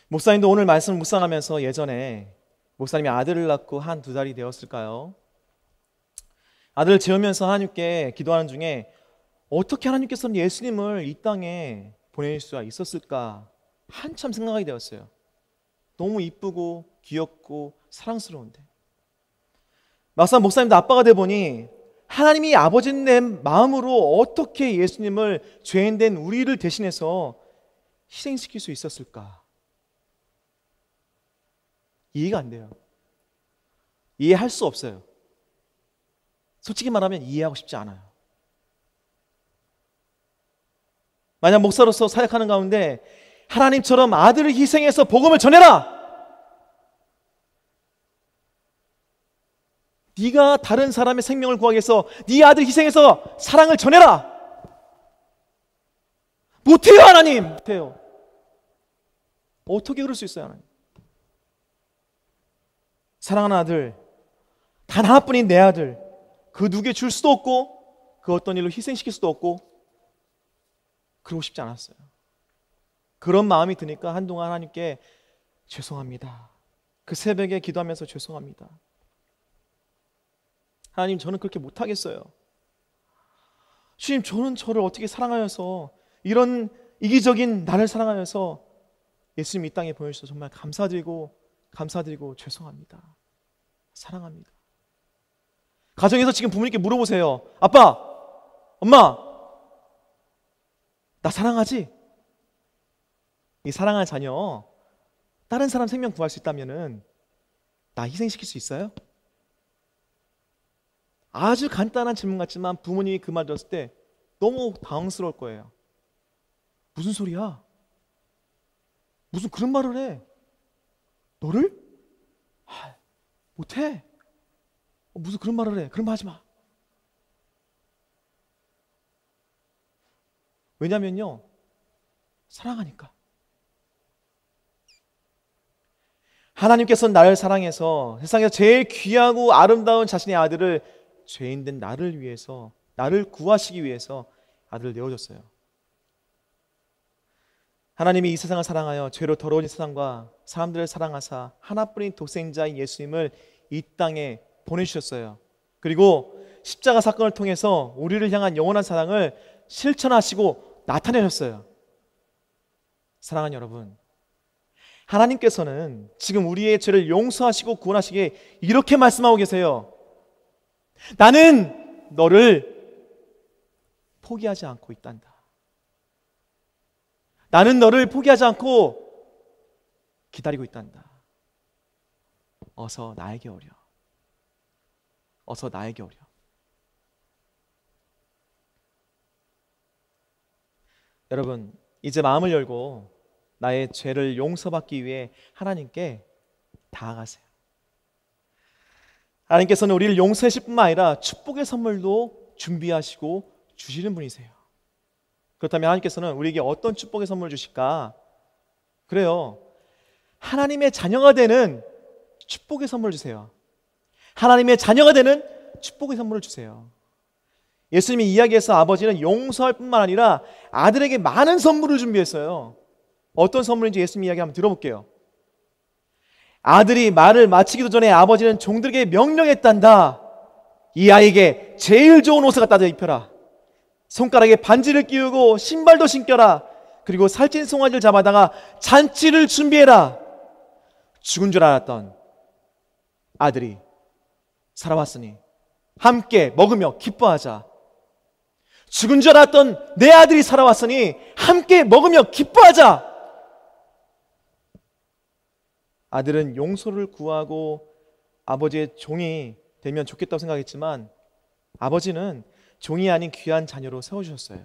목사님도 오늘 말씀을 묵상하면서 예전에 목사님이 아들을 낳고 한 두 달이 되었을까요? 아들을 재우면서 하나님께 기도하는 중에 어떻게 하나님께서는 예수님을 이 땅에 보내실 수가 있었을까 한참 생각하게 되었어요. 너무 이쁘고 귀엽고 사랑스러운데 막상 목사님도 아빠가 돼 보니 하나님이 아버지인 내 마음으로 어떻게 예수님을 죄인된 우리를 대신해서 희생시킬 수 있었을까? 이해가 안 돼요. 이해할 수 없어요. 솔직히 말하면 이해하고 싶지 않아요. 만약 목사로서 사역하는 가운데 하나님처럼 아들을 희생해서 복음을 전해라! 네가 다른 사람의 생명을 구하기 위해서 네 아들 희생해서 사랑을 전해라! 못해요, 하나님! 못해요. 어떻게 그럴 수 있어요, 하나님? 사랑하는 아들, 단 하나뿐인 내 아들, 그 누구에 줄 수도 없고 그 어떤 일로 희생시킬 수도 없고 그러고 싶지 않았어요. 그런 마음이 드니까 한동안 하나님께 죄송합니다. 그 새벽에 기도하면서 죄송합니다. 하나님, 저는 그렇게 못하겠어요. 주님, 저는 저를 어떻게 사랑하여서 이런 이기적인 나를 사랑하여서 예수님 이 땅에 보내주셔서 정말 감사드리고 죄송합니다. 사랑합니다. 가정에서 지금 부모님께 물어보세요. 아빠, 엄마, 나 사랑하지? 이 사랑하는 자녀 다른 사람 생명 구할 수 있다면은 나 희생시킬 수 있어요? 아주 간단한 질문 같지만 부모님이 그 말 들었을 때 너무 당황스러울 거예요. 무슨 소리야? 무슨 그런 말을 해? 너를? 못해. 무슨 그런 말을 해. 그런 말 하지 마. 왜냐면요, 사랑하니까. 하나님께서는 나를 사랑해서 세상에서 제일 귀하고 아름다운 자신의 아들을 죄인된 나를 위해서, 나를 구하시기 위해서 아들을 내어줬어요. 하나님이 이 세상을 사랑하여 죄로 더러운 이 세상과 사람들을 사랑하사 하나뿐인 독생자인 예수님을 이 땅에 보내주셨어요. 그리고 십자가 사건을 통해서 우리를 향한 영원한 사랑을 실천하시고 나타내셨어요. 사랑하는 여러분, 하나님께서는 지금 우리의 죄를 용서하시고 구원하시기에 이렇게 말씀하고 계세요. 나는 너를 포기하지 않고 있단다. 나는 너를 포기하지 않고 기다리고 있단다. 어서 나에게 오려. 어서 나에게 오려. 여러분, 이제 마음을 열고 나의 죄를 용서받기 위해 하나님께 다가가세요. 하나님께서는 우리를 용서하실 뿐만 아니라 축복의 선물도 준비하시고 주시는 분이세요. 그렇다면 하나님께서는 우리에게 어떤 축복의 선물을 주실까? 그래요, 하나님의 자녀가 되는 축복의 선물을 주세요. 하나님의 자녀가 되는 축복의 선물을 주세요. 예수님이 이야기해서 아버지는 용서할 뿐만 아니라 아들에게 많은 선물을 준비했어요. 어떤 선물인지 예수님 이야기 한번 들어볼게요. 아들이 말을 마치기도 전에 아버지는 종들에게 명령했단다. 이 아이에게 제일 좋은 옷을 갖다 입혀라. 손가락에 반지를 끼우고 신발도 신겨라. 그리고 살찐 송아지를 잡아다가 잔치를 준비해라. 죽은 줄 알았던 아들이 살아왔으니 함께 먹으며 기뻐하자. 죽은 줄 알았던 내 아들이 살아왔으니 함께 먹으며 기뻐하자. 아들은 용서를 구하고 아버지의 종이 되면 좋겠다고 생각했지만 아버지는 종이 아닌 귀한 자녀로 세워주셨어요.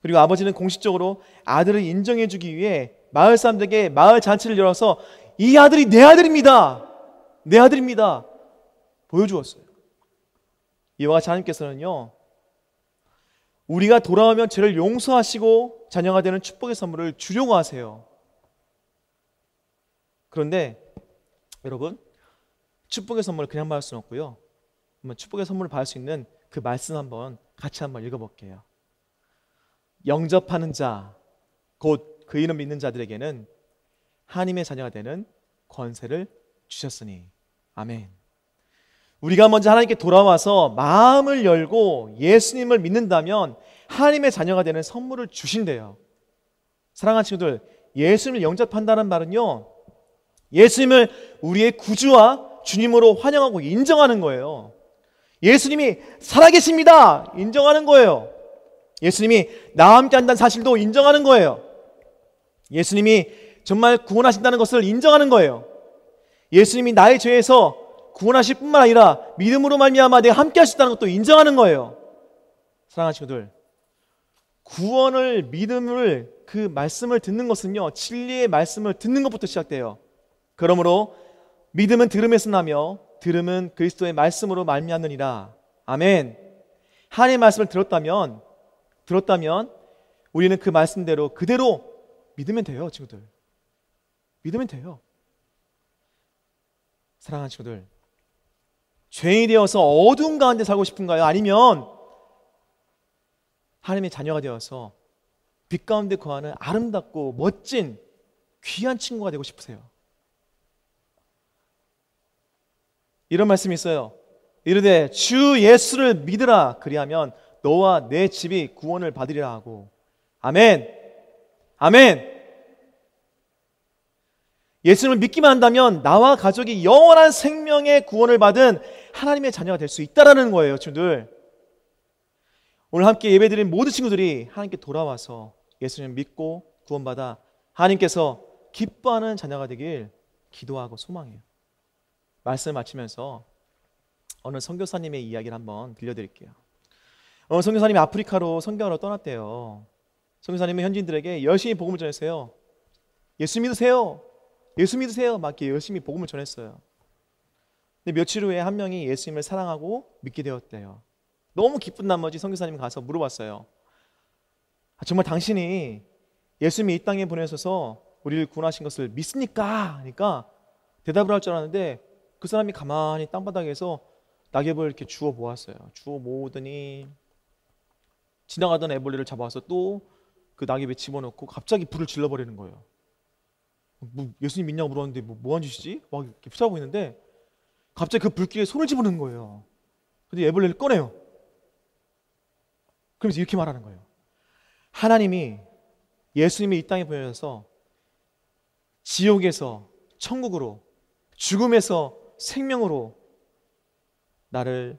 그리고 아버지는 공식적으로 아들을 인정해주기 위해 마을 사람들에게 마을 잔치를 열어서 이 아들이 내 아들입니다, 내 아들입니다 보여주었어요. 이와 같이 하나님께서는요, 우리가 돌아오면 죄를 용서하시고 자녀가 되는 축복의 선물을 주려고 하세요. 그런데 여러분, 축복의 선물을 그냥 받을 수는 없고요. 한번 축복의 선물을 받을 수 있는 그 말씀 같이 한번 읽어볼게요. 영접하는 자, 곧 그 이름 믿는 자들에게는 하나님의 자녀가 되는 권세를 주셨으니. 아멘. 우리가 먼저 하나님께 돌아와서 마음을 열고 예수님을 믿는다면 하나님의 자녀가 되는 선물을 주신대요. 사랑하는 친구들, 예수님을 영접한다는 말은요, 예수님을 우리의 구주와 주님으로 환영하고 인정하는 거예요. 예수님이 살아계십니다 인정하는 거예요. 예수님이 나와 함께 한다는 사실도 인정하는 거예요. 예수님이 정말 구원하신다는 것을 인정하는 거예요. 예수님이 나의 죄에서 구원하실 뿐만 아니라 믿음으로 말미암아 내가 함께 하셨다는 것도 인정하는 거예요. 사랑하는 친구들, 구원을, 믿음을, 그 말씀을 듣는 것은요, 진리의 말씀을 듣는 것부터 시작돼요. 그러므로 믿음은 들음에서 나며 들음은 그리스도의 말씀으로 말미암느니라. 아멘. 하나님의 말씀을 들었다면 우리는 그 말씀대로 그대로 믿으면 돼요. 친구들, 믿으면 돼요. 사랑하는 친구들, 죄인이 되어서 어두운 가운데 살고 싶은가요? 아니면 하나님의 자녀가 되어서 빛 가운데 거하는 아름답고 멋진 귀한 친구가 되고 싶으세요? 이런 말씀이 있어요. 이르되 주 예수를 믿으라, 그리하면 너와 내 집이 구원을 받으리라 하고. 아멘. 아멘. 예수님을 믿기만 한다면 나와 가족이 영원한 생명의 구원을 받은 하나님의 자녀가 될 수 있다라는 거예요. 친구들, 오늘 함께 예배드린 모든 친구들이 하나님께 돌아와서 예수님을 믿고 구원받아 하나님께서 기뻐하는 자녀가 되길 기도하고 소망해요. 말씀을 마치면서 어느 선교사님의 이야기를 한번 들려드릴게요. 어느 선교사님이 아프리카로 선교하러 떠났대요. 선교사님은 현지인들에게 열심히 복음을 전했어요. 예수 믿으세요, 예수 믿으세요, 막 이렇게 열심히 복음을 전했어요. 근데 며칠 후에 한 명이 예수님을 사랑하고 믿게 되었대요. 너무 기쁜 나머지 선교사님이 가서 물어봤어요. 정말 당신이 예수님이 이 땅에 보내셔서 우리를 구원하신 것을 믿습니까? 하니까 대답을 할 줄 알았는데 그 사람이 가만히 땅바닥에서 낙엽을 이렇게 주워 모았어요. 주워 모으더니 지나가던 애벌레를 잡아서 또 그 그 낙엽에 집어넣고 갑자기 불을 질러버리는 거예요. 뭐 예수님 믿냐고 물었는데 뭐 하는 짓이지? 막 이렇게 붙잡고 있는데 갑자기 그 불길에 손을 집어넣는 거예요. 근데 애벌레를 꺼내요. 그러면서 이렇게 말하는 거예요. 하나님이 예수님이 이 땅에 보내셔서 지옥에서 천국으로, 죽음에서 생명으로 나를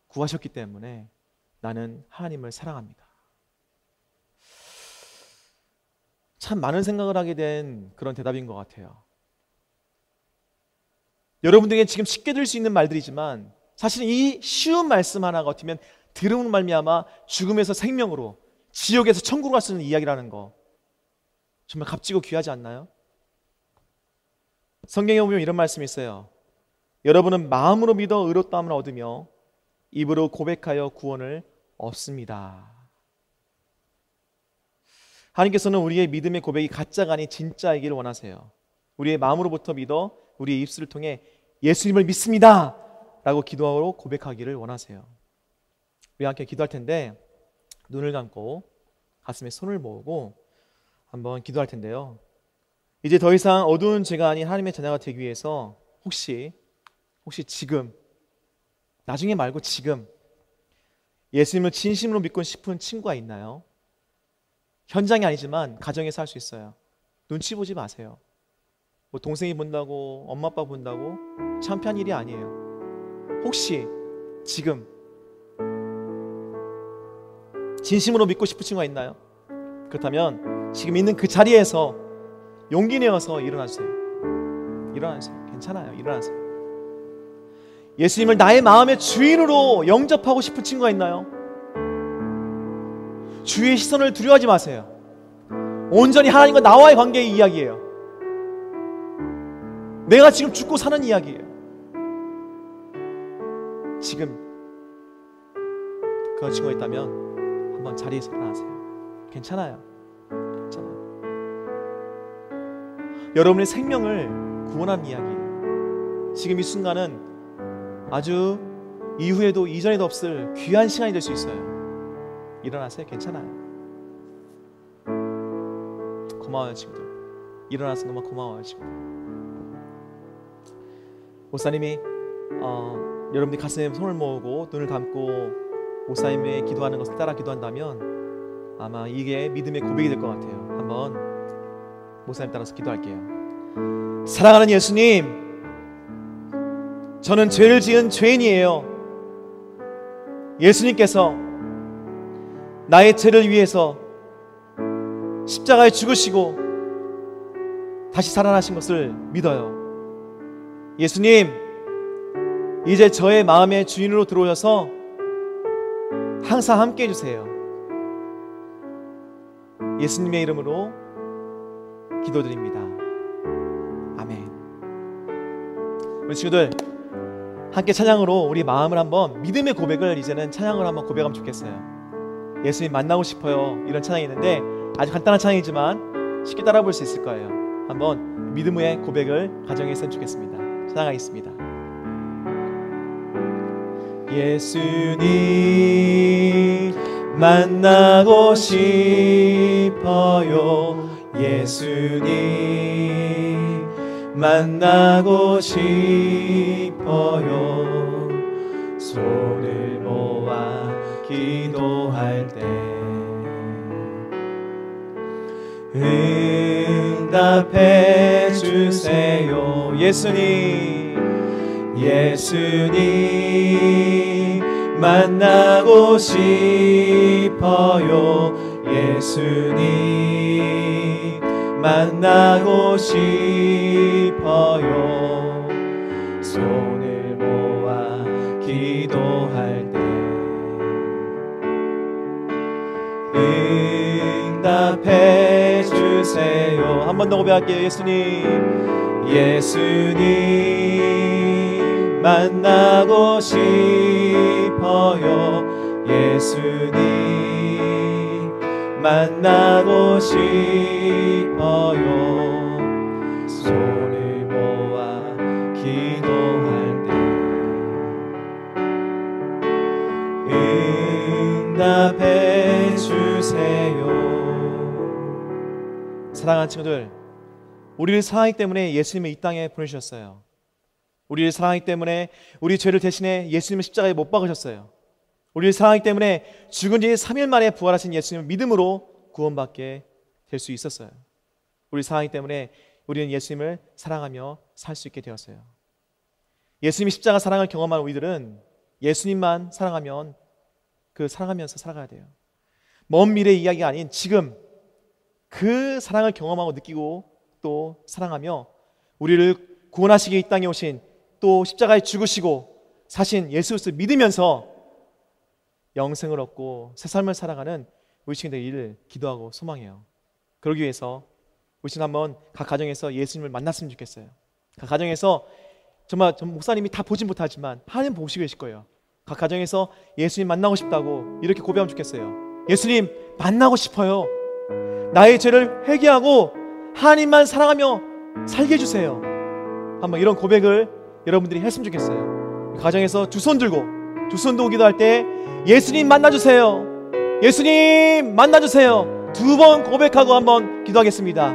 구하셨기 때문에 나는 하나님을 사랑합니다. 참 많은 생각을 하게 된 그런 대답인 것 같아요. 여러분들에게 지금 쉽게 들을 수 있는 말들이지만 사실 이 쉬운 말씀 하나가 어쩌면 들음으로 말미암아 죽음에서 생명으로, 지옥에서 천국으로 갈 수 있는 이야기라는 거 정말 값지고 귀하지 않나요? 성경에 보면 이런 말씀이 있어요. 여러분은 마음으로 믿어 의롭다함을 얻으며 입으로 고백하여 구원을 얻습니다. 하나님께서는 우리의 믿음의 고백이 가짜가 아닌 진짜이기를 원하세요. 우리의 마음으로부터 믿어 우리의 입술을 통해 예수님을 믿습니다 라고 기도하고 고백하기를 원하세요. 우리 함께 기도할 텐데 눈을 감고 가슴에 손을 모으고 한번 기도할 텐데요. 이제 더 이상 어두운 죄가 아닌 하나님의 자녀가 되기 위해서 혹시 지금, 나중에 말고 지금 예수님을 진심으로 믿고 싶은 친구가 있나요? 현장이 아니지만 가정에서 할 수 있어요. 눈치 보지 마세요. 뭐 동생이 본다고, 엄마 아빠 본다고 창피한 일이 아니에요. 혹시 지금 진심으로 믿고 싶은 친구가 있나요? 그렇다면 지금 있는 그 자리에서 용기 내어서 일어나세요. 일어나세요. 괜찮아요. 일어나세요. 예수님을 나의 마음의 주인으로 영접하고 싶은 친구가 있나요? 주위의 시선을 두려워하지 마세요. 온전히 하나님과 나와의 관계의 이야기예요. 내가 지금 죽고 사는 이야기예요. 지금 그런 친구가 있다면 한번 자리에서 일어나세요. 괜찮아요. 괜찮아요. 여러분의 생명을 구원하는 이야기예요. 지금 이 순간은 아주 이후에도 이전에도 없을 귀한 시간이 될 수 있어요. 일어나세요. 괜찮아요. 고마워요 친구들. 일어나서 너무 고마워요 친구들. 목사님이 여러분들이 가슴에 손을 모으고 눈을 감고 목사님의 기도하는 것을 따라 기도한다면 아마 이게 믿음의 고백이 될 것 같아요. 한번 목사님 따라서 기도할게요. 사랑하는 예수님, 저는 죄를 지은 죄인이에요. 예수님께서 나의 죄를 위해서 십자가에 죽으시고 다시 살아나신 것을 믿어요. 예수님, 이제 저의 마음의 주인으로 들어오셔서 항상 함께 해주세요. 예수님의 이름으로 기도드립니다. 아멘. 우리 친구들 함께 찬양으로 우리 마음을 한번, 믿음의 고백을 이제는 찬양으로 한번 고백하면 좋겠어요. 예수님 만나고 싶어요, 이런 찬양이 있는데 아주 간단한 찬양이지만 쉽게 따라 볼 수 있을 거예요. 한번 믿음의 고백을 가정에 했으면 좋겠습니다. 찬양하겠습니다. 예수님 만나고 싶어요. 예수님 만나고 싶어요. 손을 모아 기도할 때 응답해 주세요. 예수님 만나고 싶어요. 예수님 만나고 싶어요. 손을 모아 기도할 때 응답해 주세요. 한 번 더 고백할게요. 예수님 만나고 싶어요. 예수님 만나고 싶어요. 손을 모아 기도할 때 응답해 주세요. 사랑하는 친구들, 우리를 사랑하기 때문에 예수님을 이 땅에 보내주셨어요. 우리를 사랑하기 때문에 우리 죄를 대신해 예수님을 십자가에 못 박으셨어요. 우리를 사랑하기 때문에 죽은 지 3일 만에 부활하신 예수님을 믿음으로 구원받게 될 수 있었어요. 우리 사랑하기 때문에 우리는 예수님을 사랑하며 살 수 있게 되었어요. 예수님이 십자가 사랑을 경험한 우리들은 예수님만 사랑하면 사랑하면서 살아가야 돼요. 먼 미래 이야기가 아닌 지금 그 사랑을 경험하고 느끼고 또 사랑하며 우리를 구원하시기 이 땅에 오신, 또 십자가에 죽으시고 사신 예수 그리스도를 믿으면서 영생을 얻고 새 삶을 살아가는 우리 친구들 일을 기도하고 소망해요. 그러기 위해서 우리 친구 한번 각 가정에서 예수님을 만났으면 좋겠어요. 각 가정에서 정말 목사님이 다 보진 못하지만 하나님 보시고 계실 거예요. 각 가정에서 예수님 만나고 싶다고 이렇게 고백하면 좋겠어요. 예수님 만나고 싶어요. 나의 죄를 회개하고 하나님만 사랑하며 살게 해주세요. 한번 이런 고백을 여러분들이 했으면 좋겠어요. 가정에서 두 손 들고 두 손 들고 기도할 때 예수님 만나주세요. 예수님 만나주세요. 두 번 고백하고 한번 기도하겠습니다.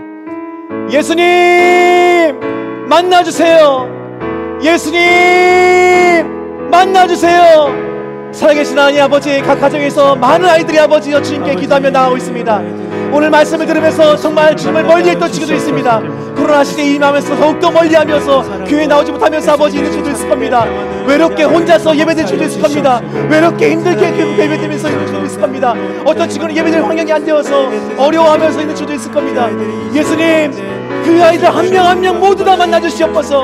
예수님 만나주세요. 예수님 만나주세요. 살아계신 하나님 아버지, 각 가정에서 많은 아이들이 아버지 주님께 기도하며 나가고 있습니다. 오늘 말씀을 들으면서 정말 주님을 멀리했던 친구도 있습니다. 코로나 시대에 임하면서 더욱더 멀리하면서 교회에 나오지 못하면서 아버지 있는 친구도 있을 겁니다. 외롭게 혼자서 예배드리는 친구도 있을 겁니다. 외롭게 힘들게 예배드리면서 있는 친구도 있을 겁니다. 어떤 친구는 예배드릴 환경이 안 되어서 어려워하면서 있는 친구도 있을 겁니다. 예수님, 그 아이들 한 명 한 명 모두 다 만나주시옵소서.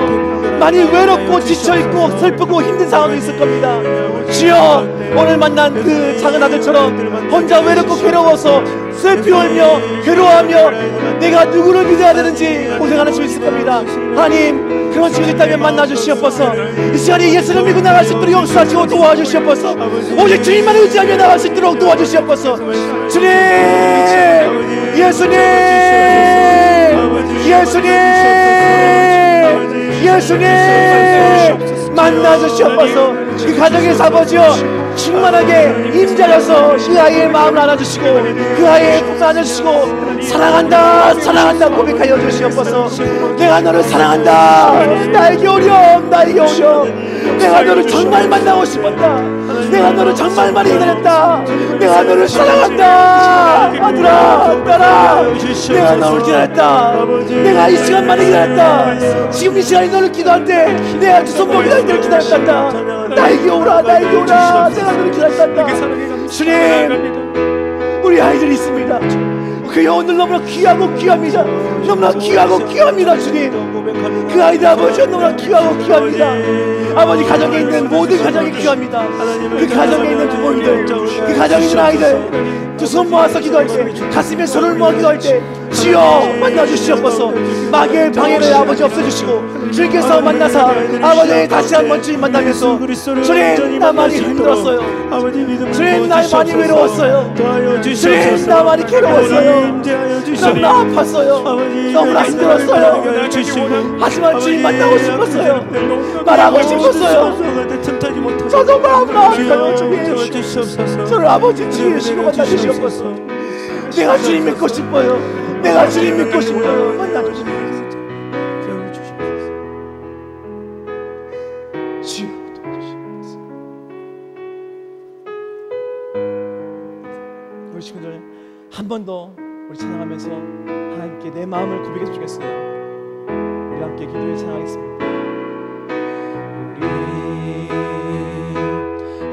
많이 외롭고 지쳐있고 슬프고 힘든 상황도 있을 겁니다. 주여, 오늘 만난 그 작은 아들처럼 혼자 외롭고 괴로워서 슬피 울며 괴로워하며 내가 누구를 믿어야 되는지 고생하는 친구 있을 겁니다. 하나님, 그런 친구들 있다면 만나주시옵소서. 이 시간에 예수를 믿고 나갈 수 있도록 역사하시고 도와주시옵소서. 오직 주님만 의지하며 나갈 수 있도록 도와주시옵소서. 주님, 예수님, 예수님, 예수님 만나주시옵소서. 그 가정에서 아버지여 충만하게 임자여서 그 아이의 마음을 안아주시고 그 아이의 품을 안아주시고 사랑한다 사랑한다 고백하여 주시옵소서. 내가 너를 사랑한다. 나에게 오렴, 나에게 오렴. 내가 너를 정말 만나고 싶었다. 내가 너를 정말 많이 기다렸다. 내가 너를 사랑한다. 아들아, 딸아, 내가 너를 기다렸다. 내가 이 시간만에 기다렸다. 지금 이 시간에 너를 기도할 때 내가 두 손 모기다 너를 기다렸단다. 나에게 오라, 나에게 오라. 내가 너를 기다렸단다. 주님, 우리 아이들이 있습니다. 그 영혼들 너무나 귀하고 귀합니다. 너무나 귀하고 귀합니다. 주님, 그 아이들 아버지 너무나 귀하고 귀합니다. 아버지, 가정에 있는 모든 가정이 귀합니다. 그 가정에 있는 부모님들, 그 가정에 있는 아이들 두 손 모아서 기도할 때, 가슴에 손을 모아 기도할 때 주여 만나주시옵소서. 마귀의 방해를 아버지 없애주시고 주님께서 만나사 아버지 다시 한번 주님 만나면서 주님, 나 많이 힘들었어요. 주님, 나 많이 외로웠어요. 주님, 나 많이 괴로웠어요. 너무나 아팠어요. 너무나 힘들었어요. 하지만 주님 만나고 싶었어요. 말하고 싶었어요. 저도 마음으로 아파요. 주님, 저를 아버지 주시고 만나주시옵소서. 내가 주님 믿고 싶어요. 내가 주님 믿고 싶어요. 만나주시옵소서. 주여 도와주시옵소서. 우리 친구들 한 번 더 우리 찬양하면서 하나님께 내 마음을 고백해 주겠어요. 우리 함께 기도해 찬양하겠습니다. 우리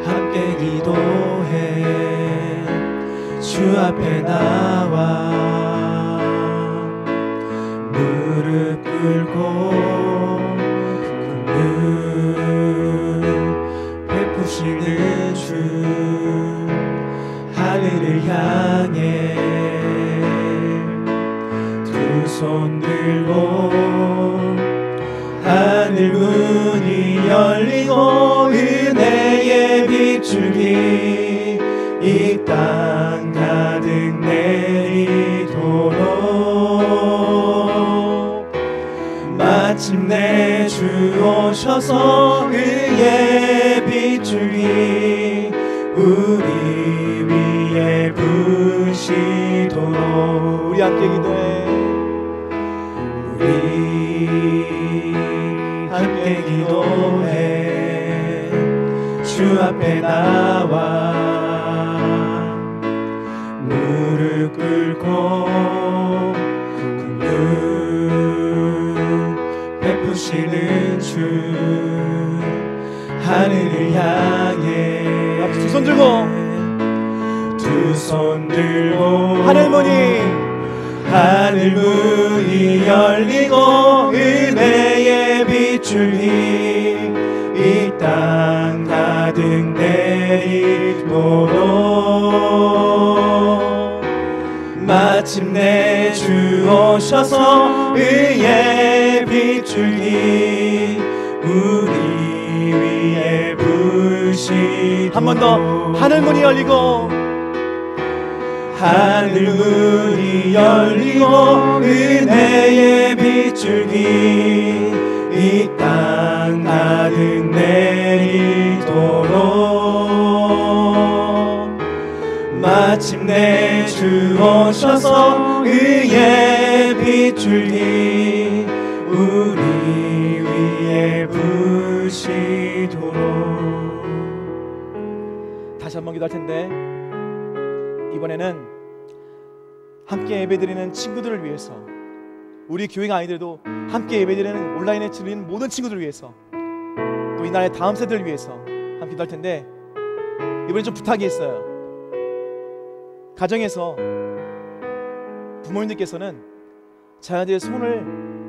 함께 기도해 주 앞에 나와 무릎 꿇고 그 베푸시는 주 하늘을 향해 두 손 들고 하늘 문이 열리고 은혜의 빗줄기 이 땅 가득 내리도록 마침내 주 오셔서 의의 빗줄기 우리 위에 부시도록 우리 함께 기도해. 우리 함께 기도해 주 앞에 나와 무릎 꿇고 긍휼 베푸시는 주 하늘을 향해 두 손 들고 두 손 들고 하늘 문이 하늘 문이 열리고 은혜의 빗줄이 이 땅 가득 내리도록 마침내 주 오셔서 의의 빗줄기 우리 위에 부으시도록 한 번 더 하늘 문이 열리고 하늘 문이 열리고 은혜의 빗줄기 이 땅 가득 내리도록 마침내 주 오셔서 의의 빗줄기 우리 위에 부으시도록. 다시 한번 기도할 텐데 이번에는 함께 예배드리는 친구들을 위해서 우리 교회가 아니더라도 함께 예배드리는 온라인에 들리는 모든 친구들을 위해서 또 이 나라의 다음 세대를 위해서 함께 기도할 텐데 이번에 좀 부탁이 있어요. 가정에서 부모님들께서는 자녀들의 손을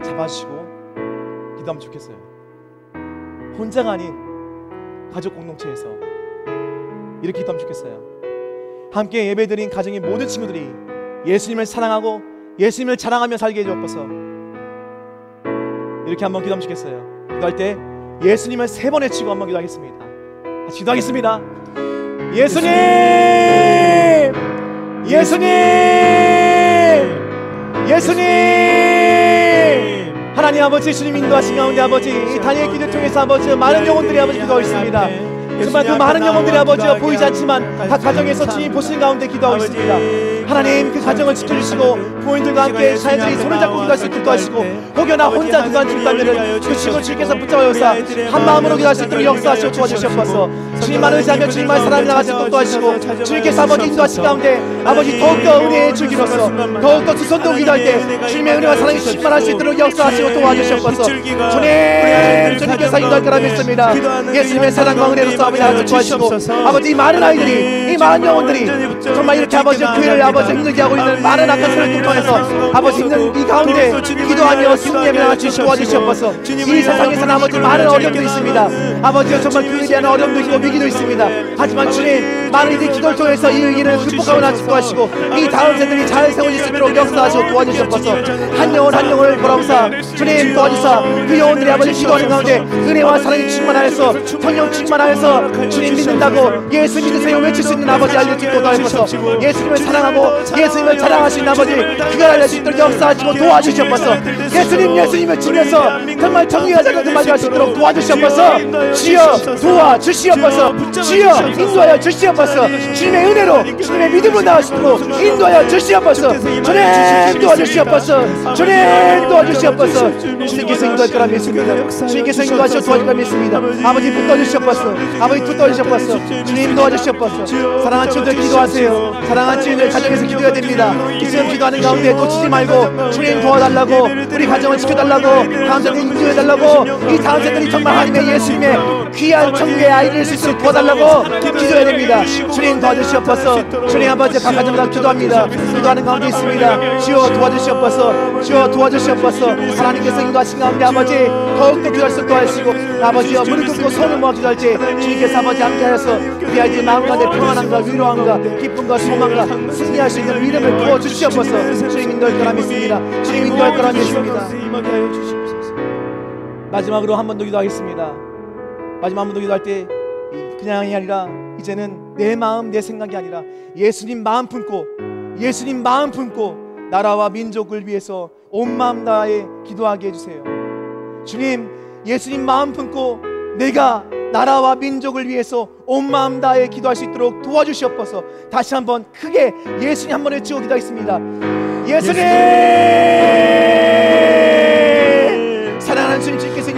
잡아주시고 기도하면 좋겠어요. 혼자가 아닌 가족 공동체에서 이렇게 기도하면 좋겠어요. 함께 예배드린 가정의 모든 친구들이 예수님을 사랑하고 예수님을 자랑하며 살게 해주옵소서. 이렇게 한번 기도하면 좋겠어요. 기도할 때 예수님을 3번 외치고 한번 기도하겠습니다. 같이 기도하겠습니다. 예수님! 예수님! 예수님! 하나님 아버지, 주님 인도하신 가운데 아버지 이 다니엘 기도를 통해서 아버지 많은 영혼들이 아버지 기도하고 있습니다. 정말 그 많은 영혼들이 아버지 보이지 않지만 각 가정에서 주님 보시는 가운데 기도하고 있습니다. 하나님 그 가정을 지켜주시고 부모님들과 함께 자녀들이 손을 잡고 기도할 수 있도록 도와주시고 혹여나 혼자 기도한 중이라면 그 친구 주님께서 붙잡아 여사 한 마음으로 기도할 수 있도록 역사하시고 도와주시옵소서. 주님만 의지하며 주님만 사랑하며 나갈 수 있도록 도와주시고 주님께서 아버지 인도하신 가운데 아버지 더욱더 은혜의 줄기로서 더욱더 두 손도 기도할 때 주님의 은혜와 사랑이 충만할 수 있도록 역사하시고 도와주시옵소서. 주님께서 인도할 거라 믿습니다. 예수님의 사랑과 은혜로서 아버지 나를 도와주시고 아버지 이 많은 아이들이 이 많은 영혼들이 정말 이렇게 아버지 교회를 아버지 힘들게 하고 있는 많은 악한 소리를 통해서 아버지 힘든 이 가운데 기도하며 승리하며 나같이 도와주시옵소서. 이 세상에서는 아버지 많은 어려움도 있습니다. 아버지여 정말 교회에 대한 어려움도 있고 위기도 있습니다. 하지만 주님 많은 이들이 기도를 통해서 이 위기를 극복하고 나치 도와주시고 이 다음 세대들이 잘 세워질 수 있도록 역사하시고 도와주시옵소서. 한 영혼 한 영혼을 돌아오사 주님 도와주사 그 영혼들이 아버지 기도하는 가운데 은혜와 사랑이 충만하여서 성령 충만하여서 주님 믿는다고 예수 믿으세요 외칠 수 있는 아버지 알려주시고 도와주셔서 예수님을 사랑하고 예수님을 자랑하시는 아버지 그걸 알릴 수 있도록 역사하시고 도와주시옵소서. 예수님을 지면서 정말 정의와 자격을 발휘할 수 있도록 도와주시옵소서. 주여 도와주시옵소서. 주여 인도하여 주시옵소서. 주님의 은혜로 주님의 믿음으로 나가시도록 인도하여 주시옵소서. 주님 도와주시옵소서. 주님 도와주시옵소서. 주님께서 인도할 거라 믿습니다. 주님께서 인도하시고 도와줄 거라 믿습니다. 아버지 붙들어주시옵소서. 아버지 붙들어주시옵소서. 주님 도와주시옵소서. 사랑하는 친구들 기도하세요. 사랑하는 친구들 가정에서 기도해야 됩니다. 지금 기도하는 가운데 놓치지 말고 주님 도와달라고 우리 가정을 지켜달라고 다음 세대 인도해달라고 이 다음 세대들이 정말 하나님의 예수님의 귀한 천국의 아이를 수 있도록 도와달라고 기도해야 됩니다. 주님 도와주시옵소서. 주님 아버지 각 가정마다 기도합니다. 기도하는 가운데 있습니다. 주여 도와주시옵소서. 주여 도와주시옵소서. 하나님께서 인도하신 가운데 아버지 더욱더 기도할 수 있도록 도와주시고 아버지여 무릎 꿇고 손을 모아 기도할 때 주님께서 아버지 함께하여서 우리 아이들의 마음 가운데 평안함과 위로함과 기쁨과 소망과 승리할 수 있는 믿음을 부어주시옵소서. 주님 인도할 거라 믿습니다. 주님 인도할 거라 믿습니다. 마지막으로 한 번 더 기도하겠습니다. 마지막 한 번 더 기도할 때 그냥이 아니라 이제는 내 마음 내 생각이 아니라 예수님 마음 품고 나라와 민족을 위해서 온 마음 다해 기도하게 해주세요. 주님 예수님 마음 품고 내가 나라와 민족을 위해서 온 마음 다해 기도할 수 있도록 도와주시옵소서. 다시 한번 크게 예수님 한번 외치고 기도하겠습니다. 예수님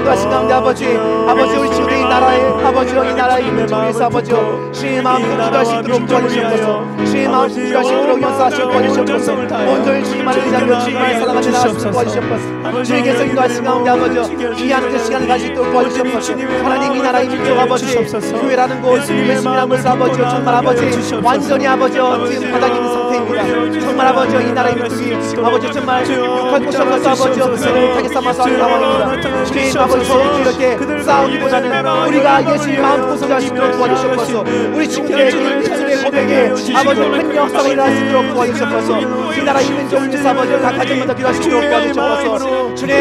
것인 가운데 아버지 우리 친구들이 나라의 아버지여 이 나라의 힘을 위해서 아버지여 주의 마음으로 기도할 수 있도록 도와주시옵소서. 주의 마음으로 기도할 수 있도록 역사하시고 도와주시옵소서. 온전히 주님만을 의지하며 주님만을 사랑하며 나아갈 수 있도록 도와주시옵소서. 주님께서 기도하신 가운데 아버지여 귀한 그 시간을 가질 수 있도록 도와주시옵소서. 하나님 이 나라의 민족 아버지 교회라는 곳 예수님이라는 곳을 아버지여 정말 아버지 완전히 아버지여 지금 바닥 있는 상태입니다. 정말 아버지여 이 나라의 민족이 아버지 정말 욕할 곳이 없어서 아버지여 그들을 타겟 삼아서 하는 상황입니다. 주님 아버지 서로 이렇게 싸우기보다는 우리가 예수님 마음 고소할 수 있도록 도와주시옵소서. 우리 친구들의 친구들의 고백에 아버지 큰 역사가 일어날 수 있도록 도와주시옵소서. 이 나라의 민족을 위해서 아버지 각 가정마다 기도할 수 있도록 도와주시옵소서. 주님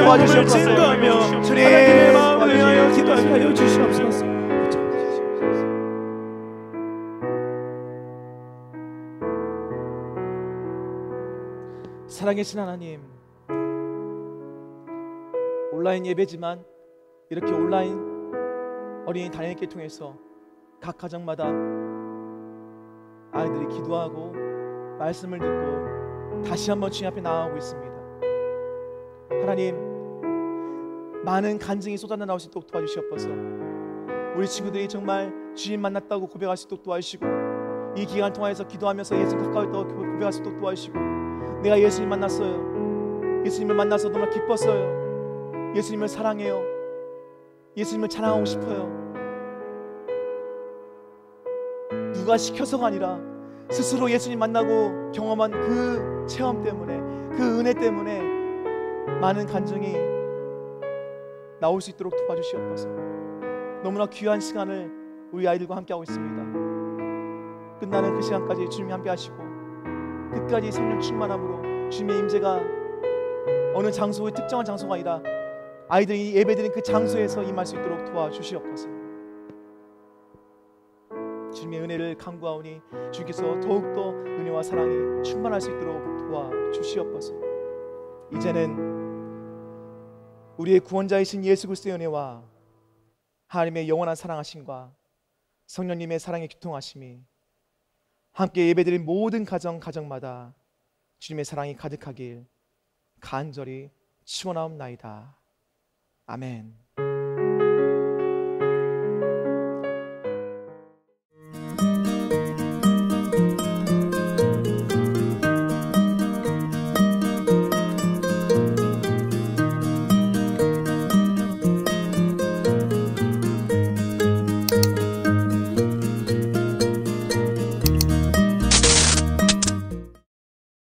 도와주시옵소서. 주님 기도하여 주시옵소서. 사랑하신 하나님, 온라인 예배지만 이렇게 온라인 어린이 단일기 통해서 각 가정마다 아이들이 기도하고 말씀을 듣고 다시 한번 주님 앞에 나아가고 있습니다. 하나님, 많은 간증이 쏟아져 나올 수 있도록 도와주시옵소서. 우리 친구들이 정말 주님 만났다고 고백할 수 있도록 도와주시고, 이 기간 통해서 기도하면서 예수님 가까웠다고 고백할 수 있도록 도와주시고, 내가 예수님 만났어요, 예수님을 만나서 정말 기뻤어요, 예수님을 사랑해요, 예수님을 찬양하고 싶어요. 누가 시켜서가 아니라 스스로 예수님 만나고 경험한 그 체험 때문에, 그 은혜 때문에 많은 간증이 나올 수 있도록 도와주시옵소서. 너무나 귀한 시간을 우리 아이들과 함께하고 있습니다. 끝나는 그 시간까지 주님이 함께하시고 끝까지 성령 충만함으로 주님의 임재가 어느 장소의 특정한 장소가 아니라 아이들이 예배드린 그 장소에서 임할 수 있도록 도와주시옵소서. 주님의 은혜를 간구하오니 주께서 더욱더 은혜와 사랑이 충만할 수 있도록 도와주시옵소서. 이제는 우리의 구원자이신 예수 그리스도의 은혜와 하나님의 영원한 사랑하심과 성령님의 사랑의 교통하심이 함께 예배드린 모든 가정마다 주님의 사랑이 가득하길 간절히 축원하옵나이다. 아멘.